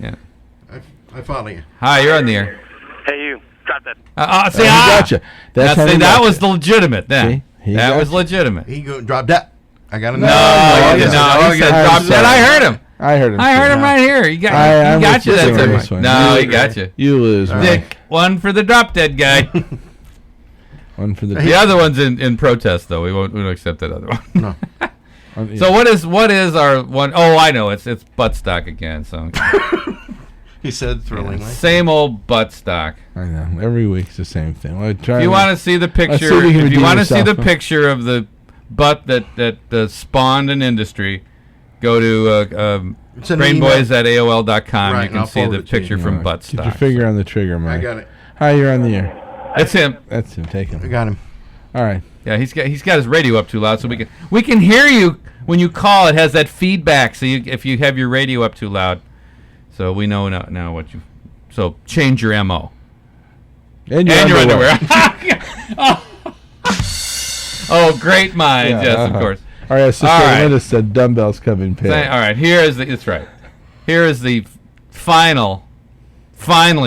I follow you. Hi, you're on the air. Hey, you, drop that. Gotcha. That was legitimate. Then that was legitimate. He dropped that. I got him. No, he said drop dead. I heard him. I heard him right here. He got you that time. No, he got you. You lose. Dick, one for the drop dead guy. The other one's in protest, though. We won't accept that other one. No. So what is our one? Oh, I know. It's buttstock again. So he said thrillingly. Same old buttstock. I know. Every week it's the same thing. If you want to see the picture, if you want to see the picture of the butt that spawned an industry, go to brainboys@aol.com. Right, you can see the picture from buttstock. Get your finger on the trigger, Mike. I got it. Hi, you're on the air. That's him. That's him. Take him. I got him. All right. Yeah, he's got his radio up too loud, so we can hear you when you call. It has that feedback, so if you have your radio up too loud, so we know now what you. So change your MO. And your underwear. Oh, great minds! Yes, of course. All right. So Linda said dumbbells come in pairs. All right. That's right. Here is the finally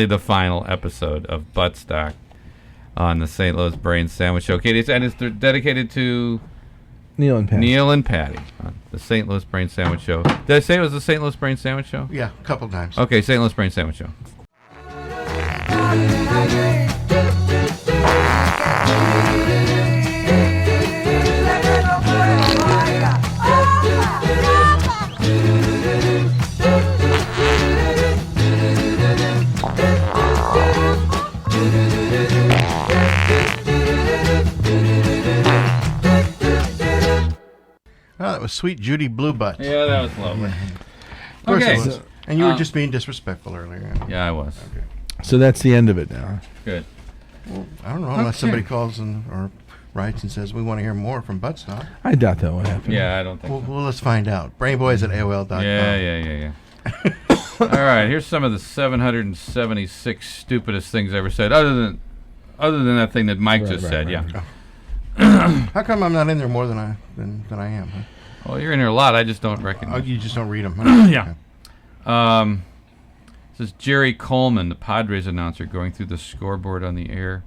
the final episode of Buttstock. on the St. Louis Brain Sandwich Show. Katie, and it's dedicated to Neil and Patty. Neil and Patty on the St. Louis Brain Sandwich Show. Did I say it was the St. Louis Brain Sandwich Show? Yeah, a couple times. Okay, St. Louis Brain Sandwich Show. Oh, that was Sweet Judy Bluebutt. Yeah, that was lovely. Of course it was. And you were just being disrespectful earlier. Yeah, I was. Okay. So that's the end of it now. Good. Well, I don't know, unless somebody calls or writes and says, we want to hear more from Buttstock. I doubt that will happen. Yeah, I don't think so. Well, let's find out. Brainboys@AOL.com. Yeah. All right, here's some of the 776 stupidest things ever said, other than that thing that Mike just said. Yeah. How come I'm not in there more than I am? Huh? Well, you're in here a lot. I just don't recognize. Oh, you just don't read them. Huh? Yeah. This is Jerry Coleman, the Padres announcer, going through the scoreboard on the air.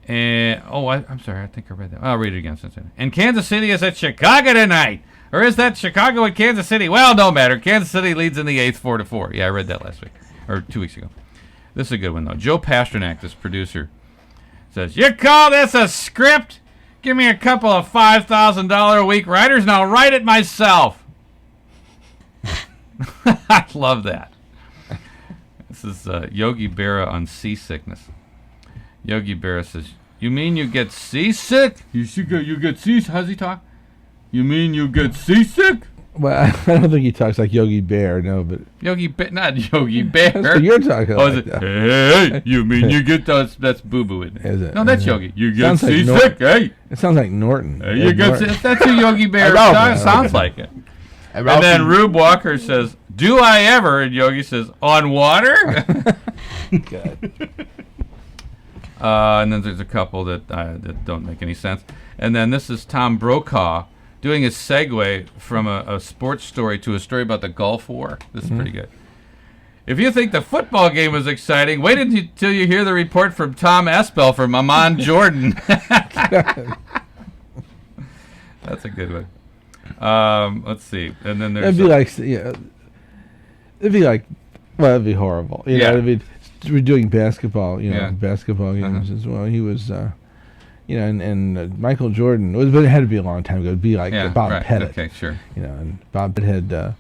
And I'm sorry. I think I read that. I'll read it again. And Kansas City is at Chicago tonight. Or is that Chicago at Kansas City? Well, no matter. Kansas City leads in the 8th, 4-4. Yeah, I read that last week. Or 2 weeks ago. This is a good one, though. Joe Pasternak, this producer, says, you call this a script? Give me a couple of $5,000 a week writers and I'll write it myself. I love that. This is Yogi Berra on seasickness. Yogi Berra says, you mean you get seasick? You get seasick? How's he talk? You mean you get seasick? Well, I don't think he talks like Yogi Bear, no, but... Not Yogi Bear. That's what you're talking like. Hey, you mean you get those... That's Boo-Boo, isn't it? Is it? No, that's Yogi. You get seasick, hey. It sounds like Norton. Hey, you get seasick. That's who Yogi Bear sounds like it. And then Rube Walker says, do I ever? And Yogi says, on water? God. And then there's a couple that don't make any sense. And then this is Tom Brokaw doing a segue from a sports story to a story about the Gulf War. This is pretty good. If you think the football game was exciting, wait until you hear the report from Tom Espel from Amman, Jordan. That's a good one. Let's see. And then there's... It'd be horrible. You know, we're doing basketball, basketball games as well. He was... and Michael Jordan, it had to be a long time ago. It'd be like Bob Pettit. Okay, sure. And Bob Pettit had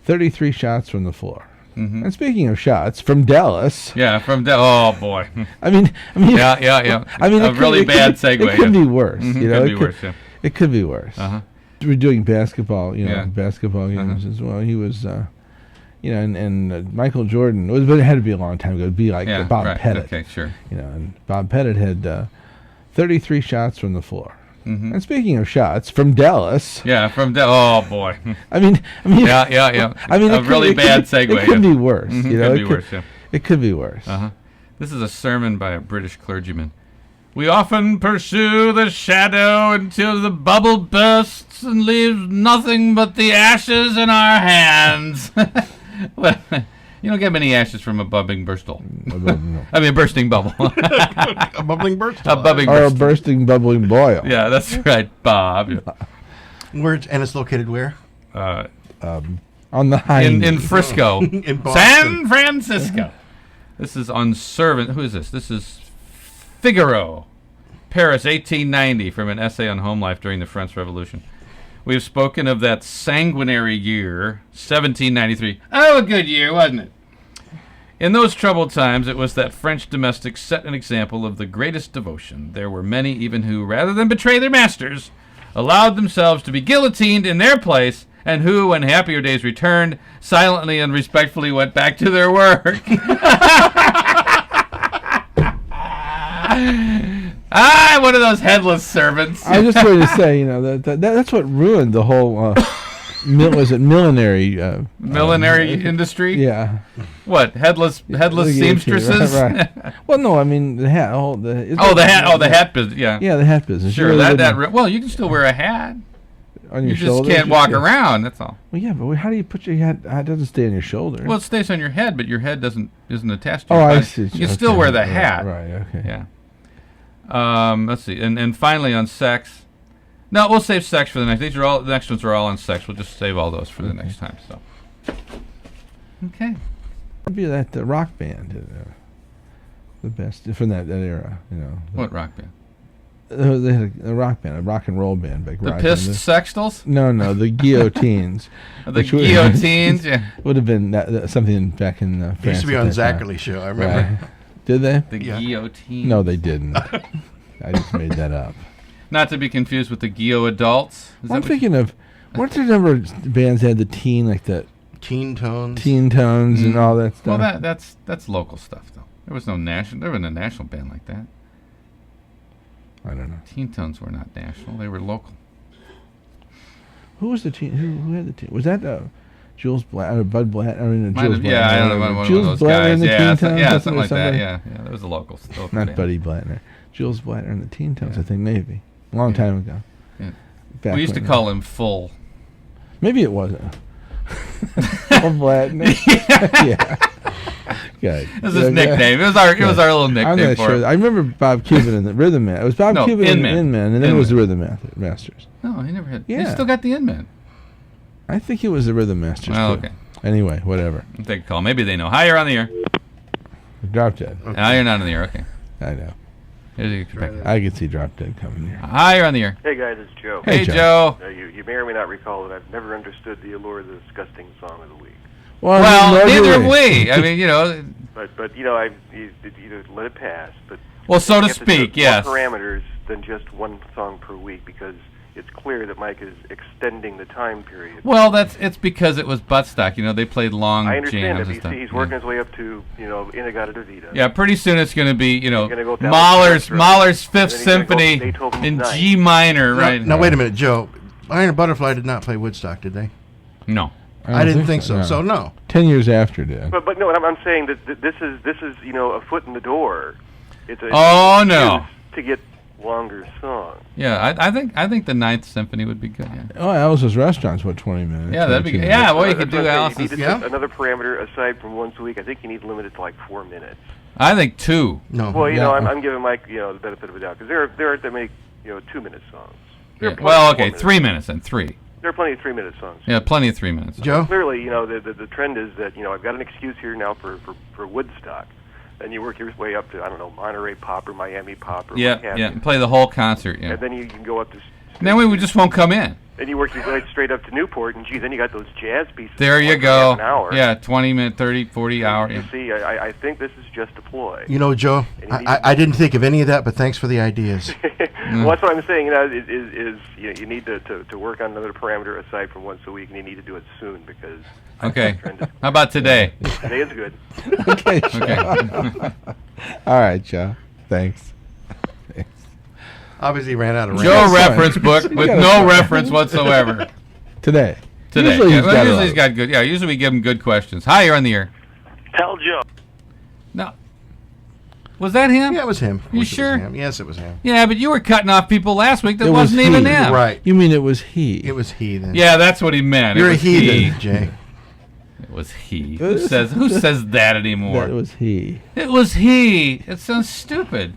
33 shots from the floor. Mm-hmm. And speaking of shots, from Dallas. Yeah, from Dallas. Oh, boy. I mean. Yeah. I mean, a really bad segue. It could be worse. Mm-hmm. It could be worse. Uh-huh. We're doing basketball, basketball games as well. He was, and Michael Jordan, it had to be a long time ago. It'd be like Bob Pettit. Okay, sure. And Bob Pettit had 33 shots from the floor. Mm-hmm. And speaking of shots, from Dallas. Yeah, from Dallas. Oh, boy. I mean. Yeah. I mean, a really bad segue. It could be worse. Mm-hmm. It could be worse, yeah. It could be worse. Uh-huh. This is a sermon by a British clergyman. We often pursue the shadow until the bubble bursts and leaves nothing but the ashes in our hands. Well, you don't get many ashes from a bubbling burstle. I mean, a bursting bubble. A bubbling burstle. Or a bursting bubbling boil. Yeah, that's right, Bob. And it's located where? On the high in Frisco. In Boston. San Francisco. This is on Servant. Who is this? This is Figaro. Paris, 1890, from an essay on home life during the French Revolution. We have spoken of that sanguinary year, 1793. Oh, a good year, wasn't it? In those troubled times, it was that French domestics set an example of the greatest devotion. There were many even who, rather than betray their masters, allowed themselves to be guillotined in their place, and who, when happier days returned, silently and respectfully went back to their work. One of those headless servants. I was just going to say, that's what ruined the whole millinery industry? Yeah. What, headless seamstresses? Right. Well, no, I mean the hat. The hat business. Yeah. Yeah, the hat business. Sure, well, you can still wear a hat. On your shoulder. You just can't walk around. That's all. Well, yeah, but how do you put your hat? It doesn't stay on your shoulder. Well, it stays on your head, but your head isn't attached to your body. I see. You can still wear the hat. Right. Okay. Yeah. Let's see, and finally on sex. No, we'll save sex for the next. The next ones are all on sex. We'll just save all those for the next time. So, okay. Maybe that rock band, the best from that era. What rock band? They had a rock band, a rock and roll band. The Pissed Sextals? No, the Guillotines. The Guillotines, yeah. Would have been something back in France. It used to be on Zachary show, I remember. Right. Did they? The Guillotines. No, they didn't. I just made that up. Not to be confused with the Guillot Adults. I'm thinking of, weren't there a number of bands that had the teen, like the Teen Tones? Teen Tones and all that stuff? Well, that's local stuff, though. There wasn't a national band like that. I don't know. Teen Tones were not national; they were local. Who was the teen? Who had the teen? Was that Jules Blatt or Bud Blatt? I mean, Jules Blatt. Yeah, I don't know. One Jules of those Blatt guys. in the Teen Tones. Yeah, something like that. Yeah, that was a local Not band. Buddy Blattner. Jules Blattner in the Teen Tones. I think maybe a long time ago. Yeah. We used to call him Full. Maybe it wasn't. Full Blattner. Yeah. Good. This is his nickname. It was our little nickname. I'm not for sure. him. I remember Bob Cuban and the Rhythm Man. It was Bob Cuban and the Inman, and then it was the Rhythm Masters. No, he never had. Yeah. He still got the Inman. I think it was the Rhythm Masters. Oh, too. okay. Anyway, whatever. I'll take a call. Maybe they know. Hi, you're on the air. Drop Dead. Okay. Hi, you're not on the air. Okay. I know. I could see Drop Dead coming here. Hi, you're on the air. Hey guys, it's Joe. Hey Joe. You may or may not recall that I've never understood the allure of the disgusting song of the week. Well, neither have we. I mean, But you let it pass. But well, so to speak, yes. More parameters than just one song per week, because it's clear that Mike is extending the time period. Well, it's because it was Buttstock. They played long jams. I understand that. And stuff. He's working his way up to In-A-Gadda-Da-Vida. Yeah, pretty soon it's going to be Mahler's Fifth Symphony in G minor, right? Now wait a minute, Joe. Iron Butterfly did not play Woodstock, did they? No. I didn't think so. So no. 10 years after did. But no, I'm saying that this is a foot in the door. It's no. To get longer songs. Yeah, I think the Ninth Symphony would be good. Yeah. Oh, Alice's Restaurant's 20 minutes. Yeah, that'd be good. Yeah, well, you could do Alice's. Another parameter aside from once a week. I think you need to limit it to like 4 minutes. I think 2. No. Well, I'm giving Mike the benefit of the doubt, because there aren't that many 2-minute songs. Yeah. Well, okay, 3 minutes and 3. There are plenty of 3-minute songs. Yeah, plenty of 3 minutes. Joe? Clearly, the trend is that, I've got an excuse here now for Woodstock. And you work your way up to, I don't know, Monterey Pop or Miami Pop or and play the whole concert, yeah. And then you can go up to... Then we just won't come in. Then you work your way straight up to Newport, and then you got those jazz pieces. There you go. An hour. Yeah, 20 minutes, 30, 40 hours. You see, I think this is just a ploy. Joe, I didn't think of any of that, but thanks for the ideas. Well, that's what I'm saying. You need to work on another parameter aside from once a week, and you need to do it soon, because... Okay. How about today? Today is good. Okay. All right, Joe. Thanks. Obviously ran out of Joe reference book with no reference whatsoever. Today. Usually he's got good. Yeah, usually we give him good questions. Hi, you're on the air. Tell Joe. No. Was that him? Yeah, it was him. You sure? Yes, it was him. Yeah, but you were cutting off people last week that wasn't even him. Right. You mean it was he? It was he then. Yeah, that's what he meant. You're a heathen, Jay. It was he. Who says that anymore? That was he. It was he. It sounds stupid.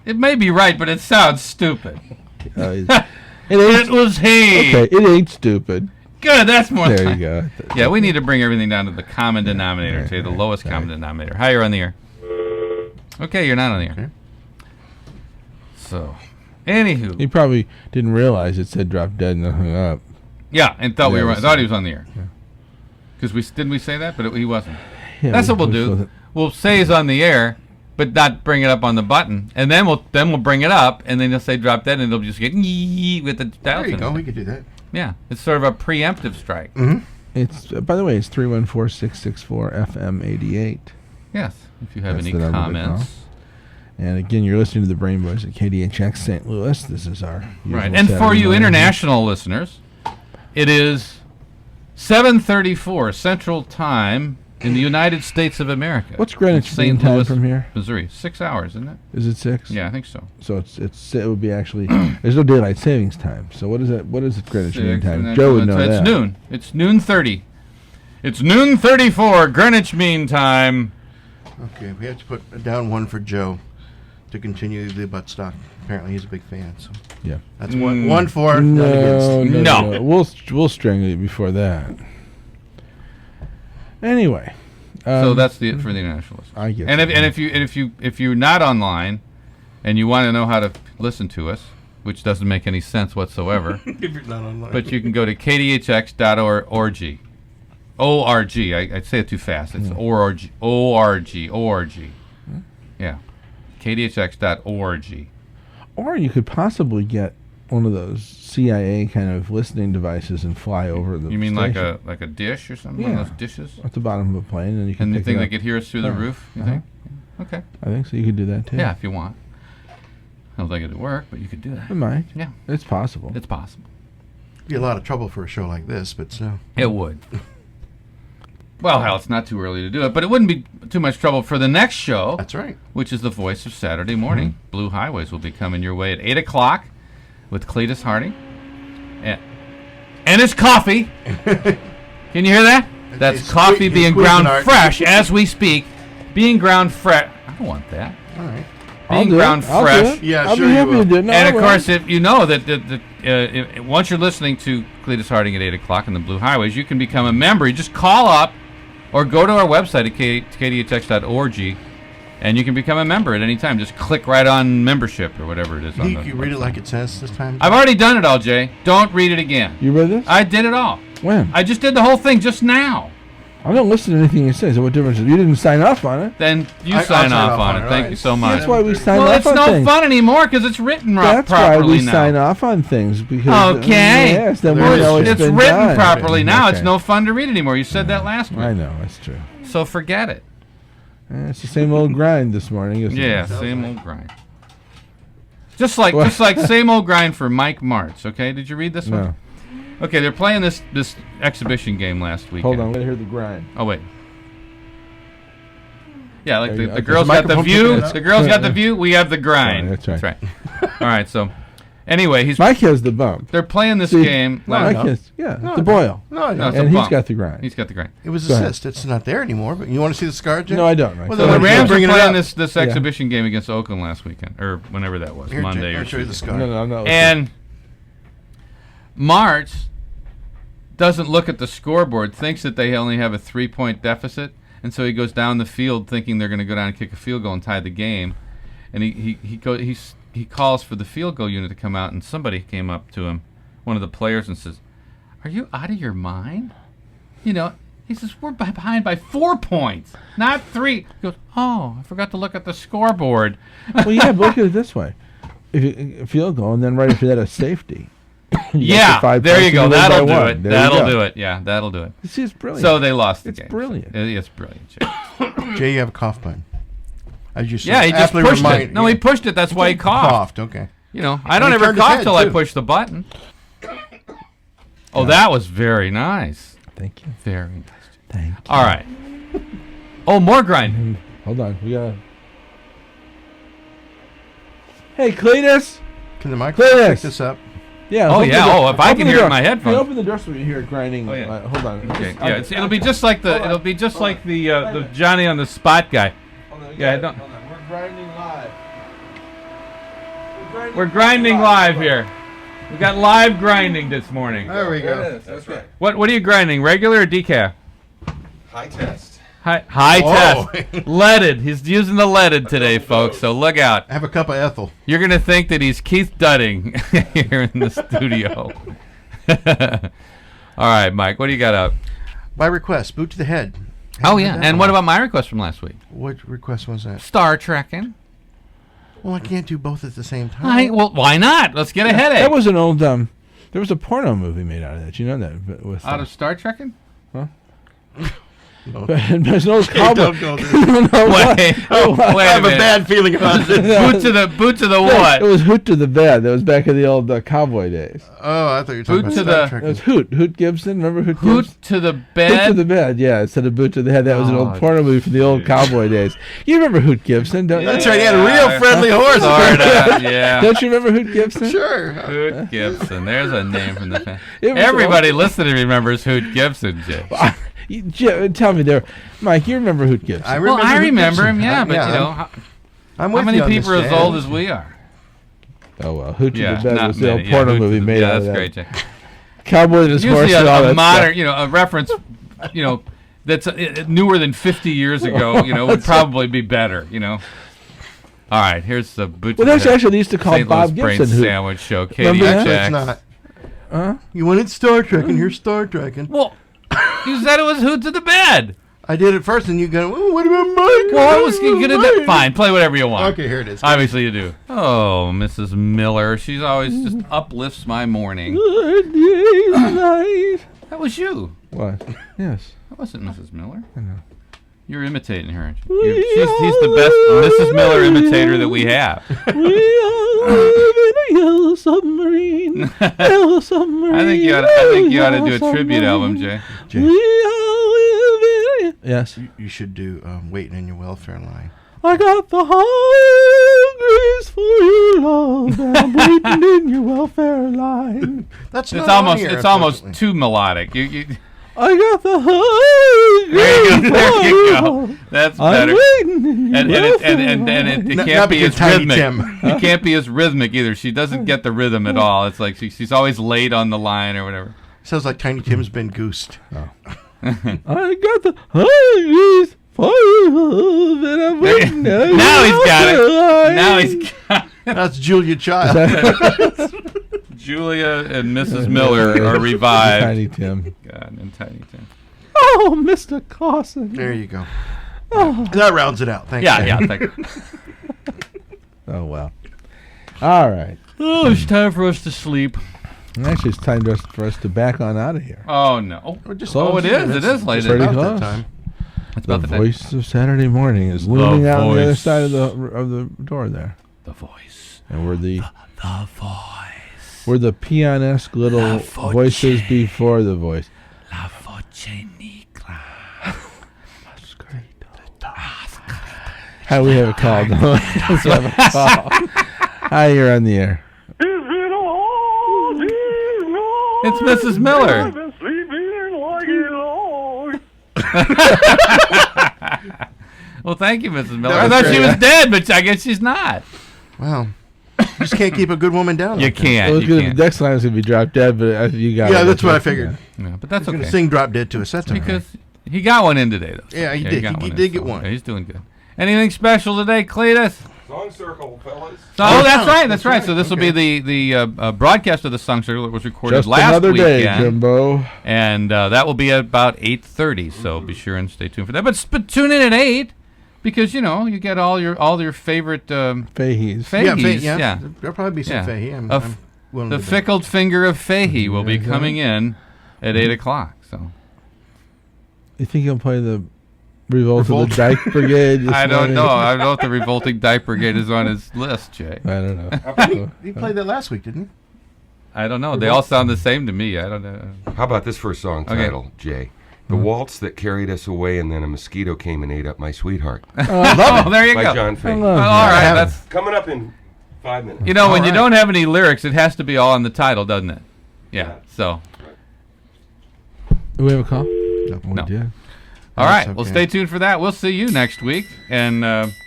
It may be right, but it sounds stupid. It was he. Okay, it ain't stupid. Good, that's more. There you go. Yeah, we need to bring everything down to the common denominator, the lowest common denominator. Hi, you're on the air. Okay, you're not on the air. Okay. So, anywho. He probably didn't realize it said drop dead and hung up. Yeah, and thought he was on the air. Because didn't we say that? But he wasn't. Yeah, that's what we'll do. We'll say he's on the air, but not bring it up on the button, and then we'll bring it up, and then he'll say drop dead, and they'll just get with the dial. There you go. We could do that. Yeah, it's sort of a preemptive strike. Mm-hmm. It's by the way, it's 314-664-FM88. Yes, if you have any comments. And again, you're listening to the Brain Boys at KDHX St. Louis. This is our right. And for you international listeners, it is 7:34 Central Time in the United States of America. What's Greenwich Mean Time from here? Missouri. 6 hours, isn't it? Is it 6? Yeah, I think so. So it would be actually there's no daylight savings time. So what is that? What is Greenwich Mean Time? Joe would know that. It's noon. It's noon 30. It's noon 34 Greenwich Mean Time. Okay, we have to put down one for Joe. to continue the butt stock. Apparently, he's a big fan. So yeah, that's one for. No. We'll strangle you before that. Anyway, so that's it for the internationalists. I guess. And if you're not online, and you want to know how to listen to us, which doesn't make any sense whatsoever, if you're not online, but you can go to kdhx.org. O-R-G. I say it too fast. It's O-R-G. O-R-G. Yeah. kdhx.org. Or you could possibly get one of those CIA kind of listening devices and fly over the You mean station. like a dish or something? Yeah. One of those dishes? At the bottom of a plane. And you can And you pick think it they up. could hear us through the roof, you think? Okay. I think so. You could do that, too. Yeah, if you want. I don't think it'd work, but you could do that. It might. Yeah. It's possible. It's possible. be a lot of trouble for a show like this, but so. It would. Well, hell, it's not too early to do it, but it wouldn't be too much trouble for the next show. That's right. Which is the Voice of Saturday Morning. Mm-hmm. Blue Highways will be coming your way at 8 o'clock with Cletus Harding. And his coffee. Can you hear that? That's coffee being ground fresh as we speak. Being ground fresh. I don't want that. All right. Being ground fresh. Yeah, I'll sure be you happy will. to do it. No, And, of I course, if you know that once you're listening to Cletus Harding at 8 o'clock in the Blue Highways, you can become a member. You just call up or go to our website at kdhx.org, and you can become a member at any time. Just click right on membership or whatever it is. You can read it like it says this time? I've already done it all, Jay. Don't read it again. You read this? I did it all. When? I just did the whole thing just now. I don't listen to anything you say, so what difference is it? You didn't sign off on it. Then you sign off on it. Thank you so much. That's why we sign well, off it's on no things. fun anymore because it's written That's properly why we now. sign off on things. Because, Okay. yes, then we Well, know it's it's been written done. properly now. Okay. It's no fun to read anymore. You said that last week. I know, that's true. So forget it. It's the same old grind this morning, isn't Yeah, it? same old grind. Just like same old grind for Mike Martz. Okay, did you read this one? No. Okay, they're playing this exhibition game last weekend. Hold on, I'm going to hear the grind. Oh wait. Yeah, like the Okay. girls got the view. Up? The girls got the view. We have the grind. That's right. That's right. All right. So, anyway, Mike has the bump. they're playing this See, game. Mike last- has, the boil. No, No, it's And a he's bump. got the grind. He's got the grind. it was Go ahead. assist. It's not there anymore. But you want to see the scar, Jay? No, I don't. Mike. Well, So then the why don't you Rams were bring it playing up? this exhibition game against Oakland last weekend, or whenever that was, Here, Monday Jay, or I'll show you the Tuesday. scar. No. And Martz doesn't look at the scoreboard, thinks that they only have a 3-point deficit, and so he goes down the field thinking they're going to go down and kick a field goal and tie the game. And he calls for the field goal unit to come out, and somebody came up to him, one of the players, and says, "Are you out of your mind?" You know, he says, "We're behind by 4 points, not 3." He goes, "Oh, I forgot to look at the scoreboard." Well, yeah, but look at it this way. If you a field goal, and then right after that a safety. Yeah, there you go. That'll do it. That'll do it. Yeah, that'll do it. See, it's brilliant. So they lost the It's game. brilliant. It's brilliant, Jay. Jay, you have a cough button. As you Yeah, he just aptly pushed remind- it. No, he pushed it. That's why he coughed. Okay. You know, I don't he ever turned his cough head, till I too. push the button. Oh, that was very nice. Thank you. Very nice. Thank you. All right. Oh, more grinding. Hold on. We got. Hey, Cletus. Can the microphone Cletus. pick this up? Yeah. Oh, open yeah. the door. Oh, if I Open can the hear it in door. my headphones. Hey, open the door so we can hear it grinding. Oh, yeah. Hold on. Okay. Just- Yeah, it'll be just like the the Johnny on the Spot guy. Hold on, Yeah, hold don't- on. We're grinding live. We're grinding live here. We got live grinding this morning. There we There go. it is. That's right. What are you grinding? Regular or decaf? High test. High Whoa. test. Leaded. He's using the leaded today, folks. So look out. Have a cup of Ethel. You're gonna think that he's Keith Dudding here in the studio. All right, Mike. What do you got up? By request, boot to the head. Oh yeah. And what about my request from last week? What request was that? Star Trekking. Well, I can't do both at the same time. Well, why not? Let's get a headache. That was an old. There was a porno movie made out of that. You know that? With, Out of Star Trekking? there's an old cowboy. Don't go there. Wait I a have a minute. bad feeling about this. Boot to the what? It was Hoot to the Bed. That was back in the old cowboy days. Oh, I thought you were talking Boot about to Star the- Trek. It was Hoot Gibson. Remember Hoot Hoot Gibson? to the Hoot to bed. the Bed, yeah, instead of Boot to the Head. That was an Oh, old porno movie from the old cowboy days. You remember Hoot Gibson, don't you? That's right. He had a real friendly horse. Sorta, yeah. Don't you remember Hoot Gibson? Sure. Hoot Gibson. There's a name from the family. It was Everybody listening remembers Hoot Gibson, Jay. Tell me there, Mike. You remember Hoot Gibson? I Well, remember I Hoot remember Gibson. him, yeah, but you know, I'm How with many you on people are this, as Jan. old as we are? Oh, well. Hoochie Yeah, the Bed not was the old many. porno Hoochie movie the- made yeah, out of that's that. great, Jay. Cowboy and his horse Usually and all a that modern, stuff. a reference, that's newer than 50 years ago, would probably be better, All right, here's the Butcher. Well, that's actually they used to call St. Bob Louis Brain Gibson. Sandwich Show. Katie Remember that? Jax. That's not. Huh? You wanted Star Trek, and here's Star Trek. And Well, you said it was Hoots of the Bed. I did it first, and you go, "Ooh, what about Mike? Well, I was gonna fine. Play whatever you want. Okay, here it is. Obviously, you do. Oh, Mrs. Miller. She's always just uplifts my morning. That was you. What? Yes. That wasn't Mrs. Miller. I know. You're imitating her. He's the best Mrs. Miller imitator that we have. We are living in a yellow submarine. Yellow submarine. I think you ought to do a tribute album, Jay. Jay. We are living. Yes. You should do Waiting in Your Welfare Line. I got the hungries for your love, and I'm waiting in your welfare line. That's It's not on almost here, it's almost unfortunately. too melodic. I got the There you hungries go. There for you your go. love. That's I'm better. waiting in your And welfare it line. can't be because as Tiny rhythmic. Tim. It can't be as rhythmic either. She doesn't get the rhythm at all. It's like she's always late on the line or whatever. Sounds like Tiny Tim's been goosed. I got the hungries for your love, and I'm waiting in your Now he's got it. welfare Now line. he's got it. That's Julia Child. Julia and Mrs. Miller are revived. Tiny Tim. God, and Tiny Tim. Oh, Mr. Carson. There you go. That rounds it out. Thank you. Yeah. Thank you. Oh, well. All right. Oh, it's time for us to sleep. Actually, it's time for us to back on out of here. Oh no! We're just Oh, it closing is. It minutes. is late. Just Pretty about close. that time. It's The about the time. voice of Saturday morning is looming out on the other voice. side of the door there, The voice. and we're the The voice. pianesque little La voce. voices before the voice. La voce negra. How we have it called? Let's have a call. Hi, you're on the air. It's Mrs. Miller. Well, thank you, Mrs. Miller. I That was thought she great. was dead, but I guess she's not. Wow. You just can't keep a good woman down. You like that. can't. Well, You can't. next line is gonna be drop dead, but you got it. Yeah, that's what I figured. Yeah, but that's He's okay. gonna sing "Drop Dead" to us. That's all right. Because he got one in today, though. Yeah, he did. got He one in, did get so, one. yeah, he's doing good. Anything special today, Cletus? Song circle, fellas. Oh, that's right. That's right. So this will be the broadcast of the Song Circle that was recorded Just last another day, weekend. Jimbo. And that will be at about 8:30. So be sure and stay tuned for that. But tune in at 8 because you get all your favorite Fahey's. Fahey's. Yeah, there'll probably be some Fahey. I'm willing the to bet. fickled finger of Fahey will be Mhm. coming in at 8 o'clock. So You think he'll play the Revolt of the Dyke Brigade? this I don't morning? know. I don't know if the Revolting Dyke Brigade is on his list, Jay. I don't know. He played that last week, didn't he? I don't know. They all sound the same to me. I don't know. How about this for a song Okay. title, Jay? The waltz that carried us away, and then a mosquito came and ate up my sweetheart. Oh, there you By go. John Fahey. All right, that's Coming up in 5 minutes. when you don't have any lyrics, it has to be all in the title, doesn't it? Yeah. So, Do we have a call? No. We did. all right. That's Well, okay. stay tuned for that. We'll see you next week. And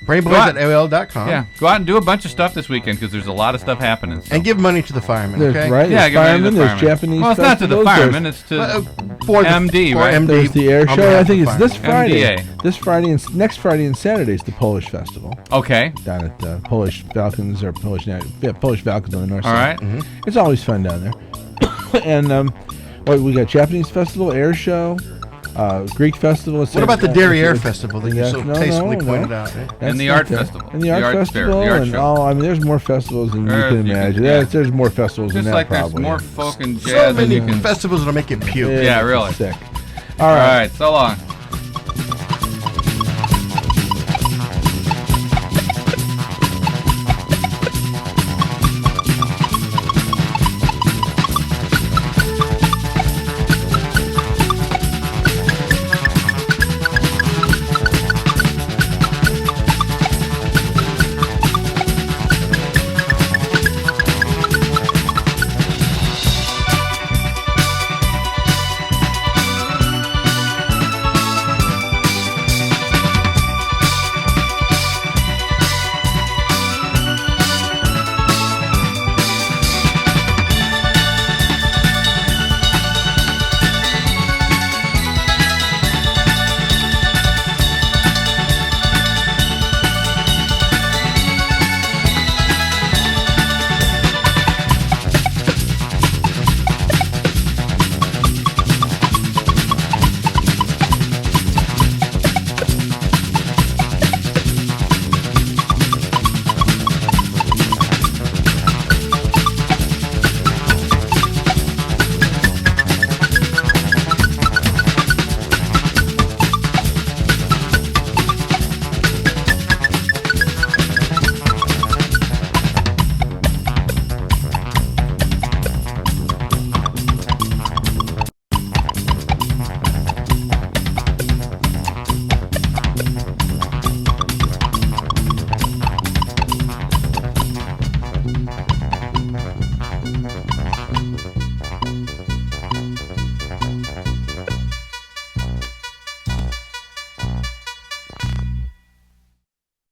Brainboys at AOL.com. yeah, go out and do a bunch of stuff this weekend because there's a lot of stuff happening. So. And give money to the firemen, There's, okay? right? Yeah, There's give money to firemen, the there's firemen. Japanese Well, it's not to the festivals, firemen. It's to For the MD, for right? MD. There's the air on show. behalf I think of it's the this Friday. MDA. This Friday and next Friday and Saturday is the Polish festival okay. down at Polish Falcons or Polish Falcons on the north All side. right. It's always fun down there. And we got Japanese festival, air show, Greek festival. What about the Derriere Festival that you so tastefully pointed out? Eh? That's And the not art there. festival. And the art fair, festival. the art And show. I mean, there's more festivals than you There can you can- imagine. yeah. There's more festivals Just than like that, there's probably. more folk and So jazz than many you can. festivals that'll make you puke. Yeah, really. Sick. All right. So long.